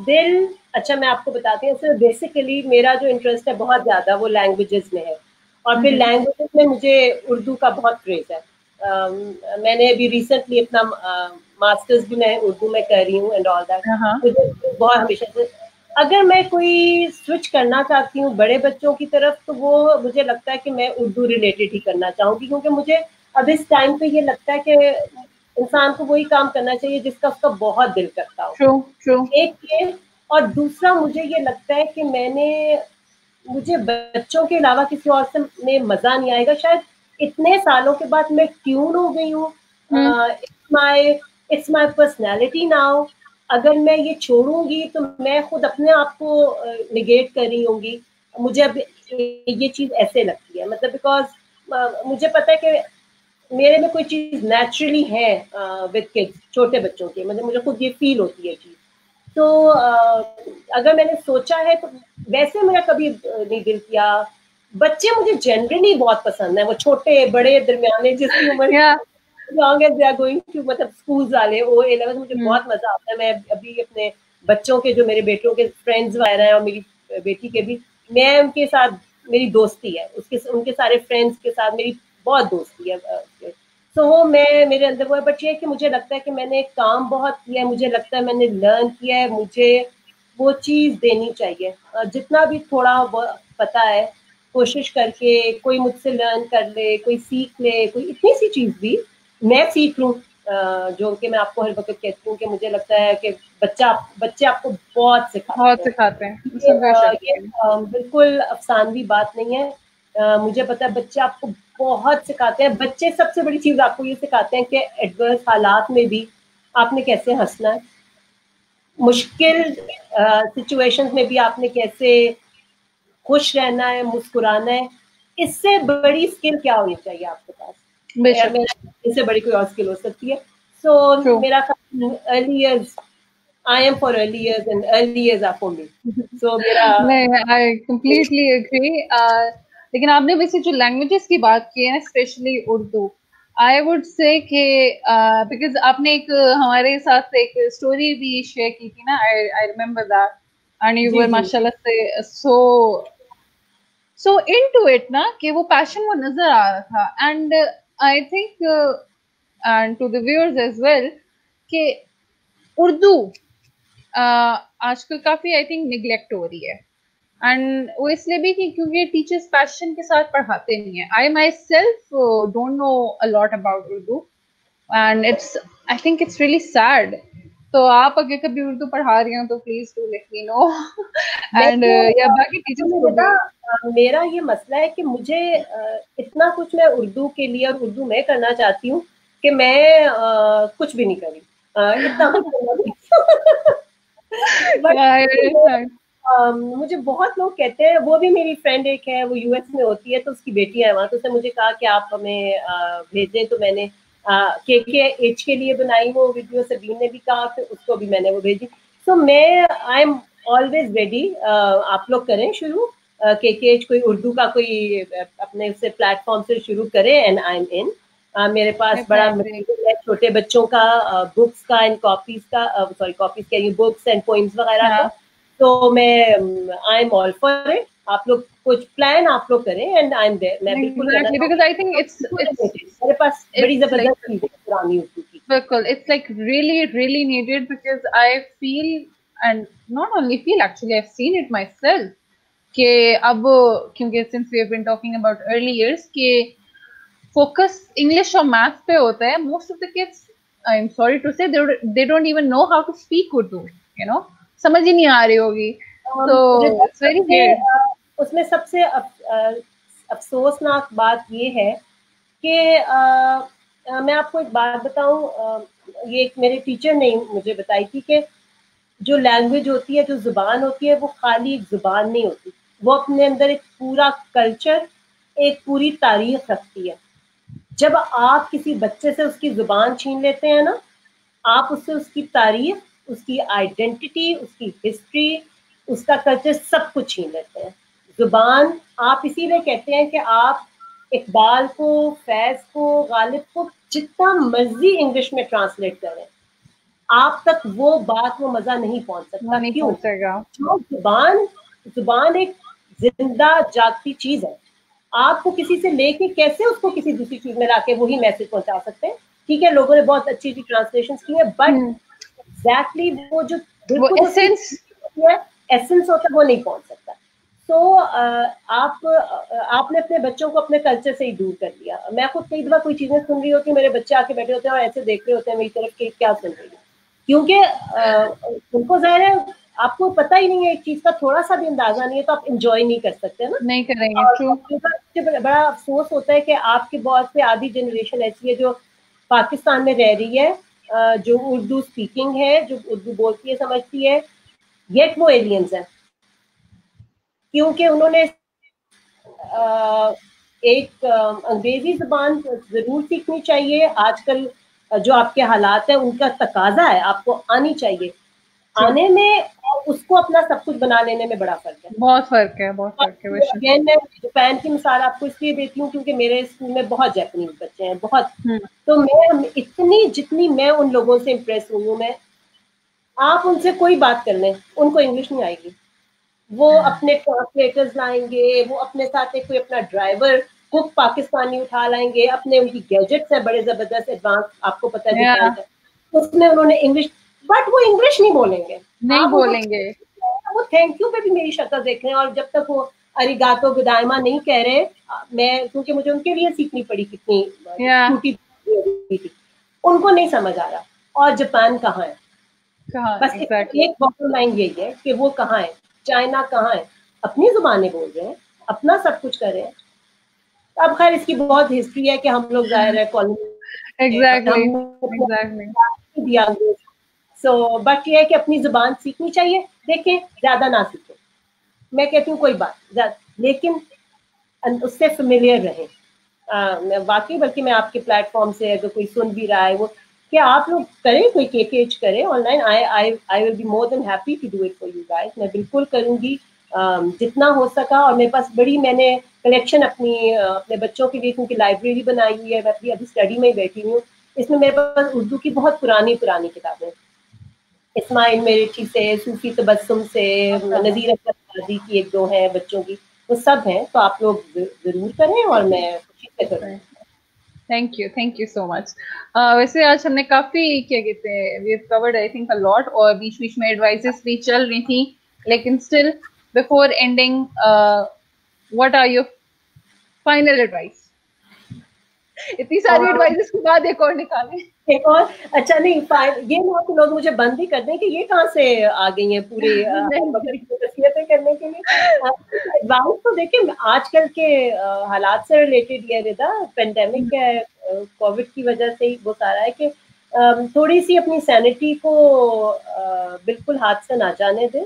[SPEAKER 2] दिल, अच्छा मैं आपको बताती हूँ, सर बेसिकली मेरा जो इंटरेस्ट है बहुत ज़्यादा वो लैंग्वेजेस में है, और फिर लैंग्वेजेस में मुझे उर्दू का बहुत क्रेज है. मैंने अभी रिसेंटली अपना मास्टर्स भी मैं उर्दू में कर रही हूँ एंड ऑल दैट. मुझे बहुत हमेशा से, अगर मैं कोई स्विच करना चाहती हूँ बड़े बच्चों की तरफ, तो वो मुझे लगता है कि मैं उर्दू रिलेटेड ही करना चाहूँगी, क्योंकि मुझे अब इस टाइम पे ये लगता है कि इंसान को वही काम करना चाहिए जिसका उसका बहुत दिल करता हो. एक ये, और दूसरा मुझे ये लगता है कि मुझे बच्चों के अलावा किसी और से में मजा नहीं आएगा. शायद इतने सालों के बाद मैं ट्यून हो गई हूँ. It's my personality now. अगर मैं ये छोड़ूंगी तो मैं खुद अपने आप को निगेट कर रही होंगी. मुझे अब ये चीज ऐसे लगती है, मतलब बिकॉज मुझे पता है कि मेरे में कोई चीज नेचुरली है विद किड्स, छोटे बच्चों के, मतलब मुझे खुद ये फील होती है चीज. तो अगर मैंने सोचा है तो वैसे मेरा कभी नहीं दिल किया. बच्चे मुझे जनरली बहुत पसंद है, वो छोटे बड़े दरमियाने जिसकी उम्र long as they are going to, मतलब स्कूल वाले O11, मुझे बहुत मजा आता है. मैं अभी अपने बच्चों के, जो मेरे बेटों के फ्रेंड्स वगैरह हैं और मेरी बेटी के भी, मैं उनके साथ, मेरी दोस्ती है उनके सारे फ्रेंड्स के साथ मेरी बहुत दोस्ती है. तो वो मेरे अंदर वो है. बट ये कि मुझे लगता है कि मैंने काम बहुत किया है, मुझे लगता है मैंने लर्न किया है, मुझे वो चीज़ देनी चाहिए. जितना भी थोड़ा पता है, कोशिश करके कोई मुझसे लर्न कर ले, कोई सीख ले, कोई इतनी सी चीज़ भी मैं सीख लूँ, जो कि मैं आपको हर वक्त कहती हूँ कि मुझे लगता है कि बच्चे आपको बहुत सिखाते हैं. ये बिल्कुल अफसानवी बात नहीं है. मुझे पता है बच्चे आपको बहुत सिखाते हैं. बच्चे सबसे बड़ी चीज आपको ये सिखाते हैं कि एडवर्स हालात में भी आपने कैसे हंसना है, मुश्किल सिचुएशंस में भी आपने कैसे खुश रहना है, मुस्कुराना है. इससे बड़ी स्किल क्या होनी चाहिए आपके पास? इससे बड़ी कोई और स्किल हो सकती है. सो मेरा early years, I am for early years and early years are for me. So
[SPEAKER 1] I completely agree. लेकिन आपने वैसे जो लैंग्वेजेस की बात की है ना, specially Urdu, I would say कि बिकॉज आपने एक हमारे साथ एक स्टोरी भी शेयर की थी ना, I remember that, and you were माशाल्लाह से सो इनटू इट ना, कि वो पैशन वो नजर आ रहा था. And I think and to the viewers as well कि उर्दू आजकल काफी आई थिंक निगलेक्ट हो रही है. एंड वो इसलिए भी कि क्योंकि टीचर्स पैशन के साथ पढ़ाते नहीं है. I myself don't know a lot about Urdu, and I think it's really sad. तो आप अगर कभी उर्दू पढ़ा रही हो तो please do let me know. And या बाकी टीचर्स को भी.
[SPEAKER 2] मेरा ये मसला है कि मुझे इतना कुछ मैं उर्दू के लिए और उर्दू में करना चाहती हूँ कि मैं कुछ भी नहीं करी. इतना मुझे बहुत लोग कहते हैं, वो भी मेरी फ्रेंड एक है, वो US में होती है, तो उसकी बेटी है वहाँ, तो उसने मुझे कहा कि आप हमें भेजें. तो मैंने KKH के लिए बनाई वो वीडियो, सबीन ने भी कहा, फिर उसको भी मैंने वो भेजी. सो मैं आई एम ऑलवेज रेडी. आप लोग करें शुरू, KKH कोई उर्दू का कोई अपने उससे प्लेटफॉर्म से शुरू करें, एंड आई एम इन. मेरे पास बड़ा मटेरियल है छोटे बच्चों का, बुक्स का एंड कॉपीज का, सॉरी कॉपीज क्या, बुक्स एंड पोइम्स वगैरह का. तो मैं I am all for it. आप लोग कुछ प्लान आप लोग करें एंड आई एम देयर, मैं बिल्कुल करना
[SPEAKER 1] Exactly, because I think
[SPEAKER 2] मेरे पास बड़ी
[SPEAKER 1] it's like
[SPEAKER 2] जबरदस्त चीज़ है पुरानी उर्दू की।
[SPEAKER 1] बिल्कुल, it's like really needed because I feel, and not only feel, actually I've seen it myself कि अब क्योंकि since we have been talking about early years कि focus English और math पे होता है, most of the kids, I'm sorry to say, they don't even know how to speak Urdu, you know, समझ ही नहीं आ रही होगी, so it's very weird.
[SPEAKER 2] उसमें सबसे अफसोसनाक बात ये है कि मैं आपको एक बात बताऊं, ये एक मेरे टीचर ने मुझे बताई थी कि जो लैंग्वेज होती है, जो जुबान होती है, वो खाली एक जुबान नहीं होती, वो अपने अंदर एक पूरा कल्चर, एक पूरी तारीख रखती है। जब आप किसी बच्चे से उसकी जुबान छीन लेते हैं ना, आप उससे उसकी तारीख, उसकी आइडेंटिटी, उसकी हिस्ट्री, उसका कल्चर सब कुछ छीन लेते हैं। जुबान आप इसीलिए कहते हैं कि आप इकबाल को, फैज को, गालिब को जितना मर्जी इंग्लिश में ट्रांसलेट करें, आप तक वो बात, वो मजा नहीं पहुंच सकता।
[SPEAKER 1] नहीं
[SPEAKER 2] क्यों?
[SPEAKER 1] पहुंचेगा।
[SPEAKER 2] जो जुबान एक जिंदा जागती चीज है, आपको किसी से लेके कैसे उसको किसी दूसरी चीज में लाके वही मैसेज पहुंचा सकते हैं। ठीक है, लोगों ने बहुत अच्छी अच्छी ट्रांसलेशन की है, बट एग्जैक्टली वो जो बिल्कुल एसेंस होता है वो नहीं पहुंच सकता। तो आपने अपने बच्चों को अपने कल्चर से ही दूर कर दिया। मैं खुद कई दफा कोई चीजें सुन रही होती हूँ, मेरे बच्चे आके बैठे होते हैं और ऐसे देख रहे होते हैं मेरी तरफ कि क्या सुन रही है, क्योंकि उनको जाहिर है आपको पता ही नहीं है, एक चीज का थोड़ा सा भी अंदाजा नहीं है, तो आप इंजॉय नहीं कर सकते ना,
[SPEAKER 1] नहीं करेंगे।
[SPEAKER 2] मुझे बड़ा अफसोस होता है कि आपके बहुत से आधी जनरेशन ऐसी है जो पाकिस्तान में रह रही है, जो उर्दू स्पीकिंग है, जो उर्दू बोलती है, समझती है, येट वो एलियंस है, क्योंकि उन्होंने एक अंग्रेजी जुबान जरूर सीखनी चाहिए। आजकल जो आपके हालात है उनका तकाजा है, आपको आनी चाहिए। आने में और उसको अपना सब कुछ बना लेने में बड़ा फर्क है।
[SPEAKER 1] बहुत फर्क है, बहुत फर्क है।
[SPEAKER 2] अगेन मैं जापान की मिसाल आपको इसलिए देती हूँ क्योंकि मेरे स्कूल में बहुत जापानीज बच्चे हैं, बहुत। तो मैं इतनी, जितनी मैं उन लोगों से इम्प्रेस हुई हूँ, मैं, आप उनसे कोई बात कर लें, उनको इंग्लिश नहीं आएगी, वो अपने ट्रांसलेटर्स लाएंगे, वो अपने साथ एक कोई अपना ड्राइवर कुक पाकिस्तानी उठा लाएंगे, अपने उनकी गैजेट्स हैं बड़े जबरदस्त एडवांस, आपको पता है जापान का, उसमें उन्होंने इंग्लिश, बट वो इंग्लिश नहीं बोलेंगे,
[SPEAKER 1] नहीं बोलेंगे।
[SPEAKER 2] वो थैंक यू पे भी मेरी शक्ल देख रहे हैं, और जब तक वो अरिगातो गुदायमा नहीं कह रहे, मैं, क्योंकि मुझे उनके लिए सीखनी पड़ी, कितनी टूटी थी, उनको नहीं समझ आ रहा। और जापान कहाँ है? बस एक बॉटम लाइन यही है कि वो कहाँ है, चाइना कहाँ है, अपनी जुबानें बोल रहे हैं, अपना सब कुछ कर रहे हैं। अब खैर इसकी बहुत हिस्ट्री है कि हम लोग जाहिर है दिया। सो बट ये है कि अपनी जुबान सीखनी चाहिए। देखें, ज्यादा ना सीखें, मैं कहती हूँ कोई बात, लेकिन उससे फेमिलियर रहें। वाकई, बल्कि मैं आपके प्लेटफॉर्म से अगर कोई सुन भी रहा है, वो कि आप लोग करें, कोई केकेएच करें online, I will be more than happy to do it for you guys. मैं बिल्कुल करूंगी जितना हो सका। और मेरे पास मैंने कलेक्शन अपने बच्चों के लिए, क्योंकि लाइब्रेरी बनाई हुई है, मैं अभी स्टडी में ही बैठी हुई हूँ, इसमें मेरे पास उर्दू की बहुत पुरानी किताबें, इस्माइल मेरठी से, सूफी तबस्सुम से, नज़ीर अख्तर काजी की एक दो हैं बच्चों की, वो सब हैं। तो आप लोग जरूर करें और मैं खुशी से करूँ।
[SPEAKER 1] Thank you so much. वैसे आज हमने काफी, क्या कहते हैं, we have covered I think a lot, और बीच बीच में एडवाइसेस भी चल रही थी, लेकिन still before ending, what are your final advice? इतनी सारी एडवाइसेस के बाद एक और निकालें,
[SPEAKER 2] एक और। अच्छा, नहीं, ये ना कि लोग मुझे बंद ही कर दें कि ये कहाँ से आ गई हैं पूरी नसीहतें करने के लिए। एडवाइस तो देखिए, आजकल के हालात से रिलेटेड ये रिदा, पेंडेमिक है, कोविड की वजह से ही वो सारा है कि थोड़ी सी अपनी सैनिटी को बिल्कुल हाथ से ना जाने दें।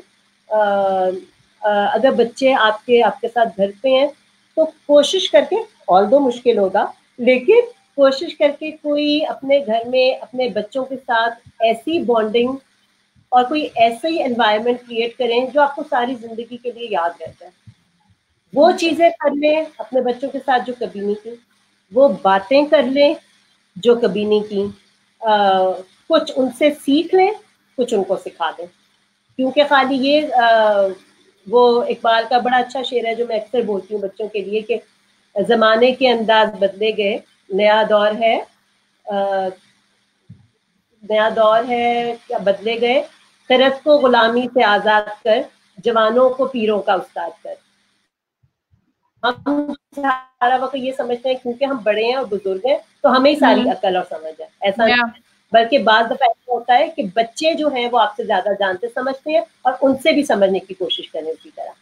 [SPEAKER 2] अगर बच्चे आपके साथ घर पे हैं तो कोशिश करके, ऑल्दो मुश्किल होगा, लेकिन कोशिश करके कोई अपने घर में अपने बच्चों के साथ ऐसी बॉन्डिंग और कोई ऐसा ही एनवायरनमेंट क्रिएट करें जो आपको सारी जिंदगी के लिए याद रहता है। वो चीजें कर लें अपने बच्चों के साथ जो कभी नहीं की, वो बातें कर लें जो कभी नहीं की, कुछ उनसे सीख लें, कुछ उनको सिखा दें, क्योंकि खाली ये वो इकबाल का बड़ा अच्छा शेर है जो मैं अक्सर बोलती हूँ बच्चों के लिए कि जमाने के अंदाज बदले गए, नया दौर है, नया दौर है क्या बदले गए, खिरत को गुलामी से आजाद कर, जवानों को पीरों का उस्ताद कर। हम सारा वक्त ये समझते हैं क्योंकि हम बड़े हैं और बुजुर्ग हैं तो हमें ही सारी अकल और समझ है, ऐसा नहीं, बल्कि बाद दफा ऐसा होता है कि बच्चे जो हैं वो आपसे ज्यादा जानते समझते हैं और उनसे भी समझने की कोशिश करें उसी तरह।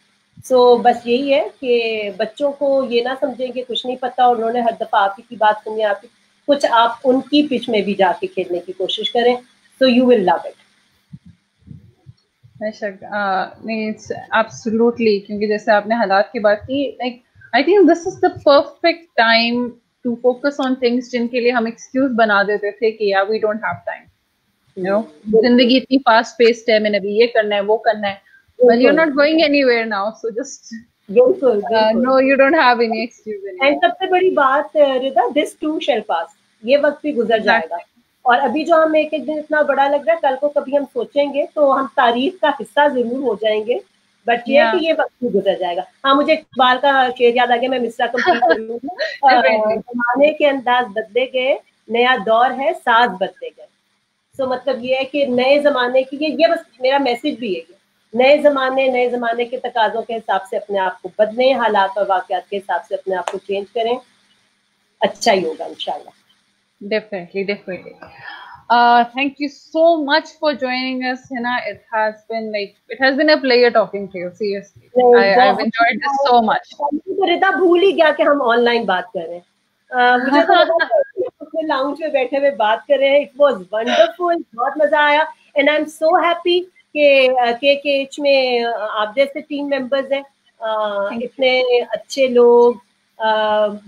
[SPEAKER 2] सो बस यही है कि बच्चों को ये ना समझें कि कुछ नहीं पता और उन्होंने हर दफा आप ही की बात सुनी, आपकी कुछ आप उनकी पिच में भी जाके खेलने की कोशिश करें, so you will love it.
[SPEAKER 1] बेशक नहीं, इट्स एब्सोल्युटली, क्योंकि जैसे आपने हालात की बात की, like I think this is the perfect time to focus on things जिनके लिए हम एक्सक्यूज बना देते थे कि यार we don't have time, you know, जिंदगी इतनी फास्ट पेस्ड है, मैंने अभी ये करना है वो करना है, well you're not going anywhere now, so just
[SPEAKER 2] बिल्कुल
[SPEAKER 1] no, you don't have any excuse anymore.
[SPEAKER 2] And सबसे बड़ी बात रिदा, दिस टू शैल पास, ये वक्त भी गुजर जाएगा, और अभी जो हमें एक एक दिन इतना बड़ा लग रहा है, कल को कभी हम सोचेंगे तो हम तारीफ का हिस्सा जरूर हो जाएंगे, बट ये कि ये वक्त भी गुजर जाएगा। हाँ, मुझे इकबाल का शेर याद आ गया, मैं मिसरा कंप्लीट करूँगी। जमाने के अंदाज बदले गए, नया दौर है, साज बदले गए। सो मतलब ये है कि नए जमाने की ये बस मेरा मैसेज भी है, नए जमाने के तकाजों के हिसाब से अपने आप को बदलें, हालात और वाकयात के हिसाब से अपने आप को चेंज करें, अच्छा ही होगा इंशाल्लाह।
[SPEAKER 1] Definitely. Thank you so much for joining us, Hina. It has been a pleasure talking to you. Seriously, I've enjoyed this so much.
[SPEAKER 2] तो रिता भूल ही गया कि हम ऑनलाइन बात कर रहे हैं। मुझे तो अपने लाउंज में बैठे हुए बात कर रहे हैं। इट वाज वंडरफुल, बहुत मजा आया, and I am so happy कि KKH में आप जैसे टीम मेंबर्स हैं, इतने अच्छे लोग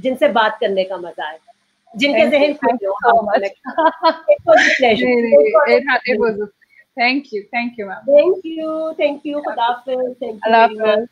[SPEAKER 2] जिनसे बात करने का मजा है, जिनके ज़हन खुले हो।
[SPEAKER 1] Thank you, ma'am.
[SPEAKER 2] Thank you. Khuda Hafiz. Thank you.
[SPEAKER 1] Allah Hafiz.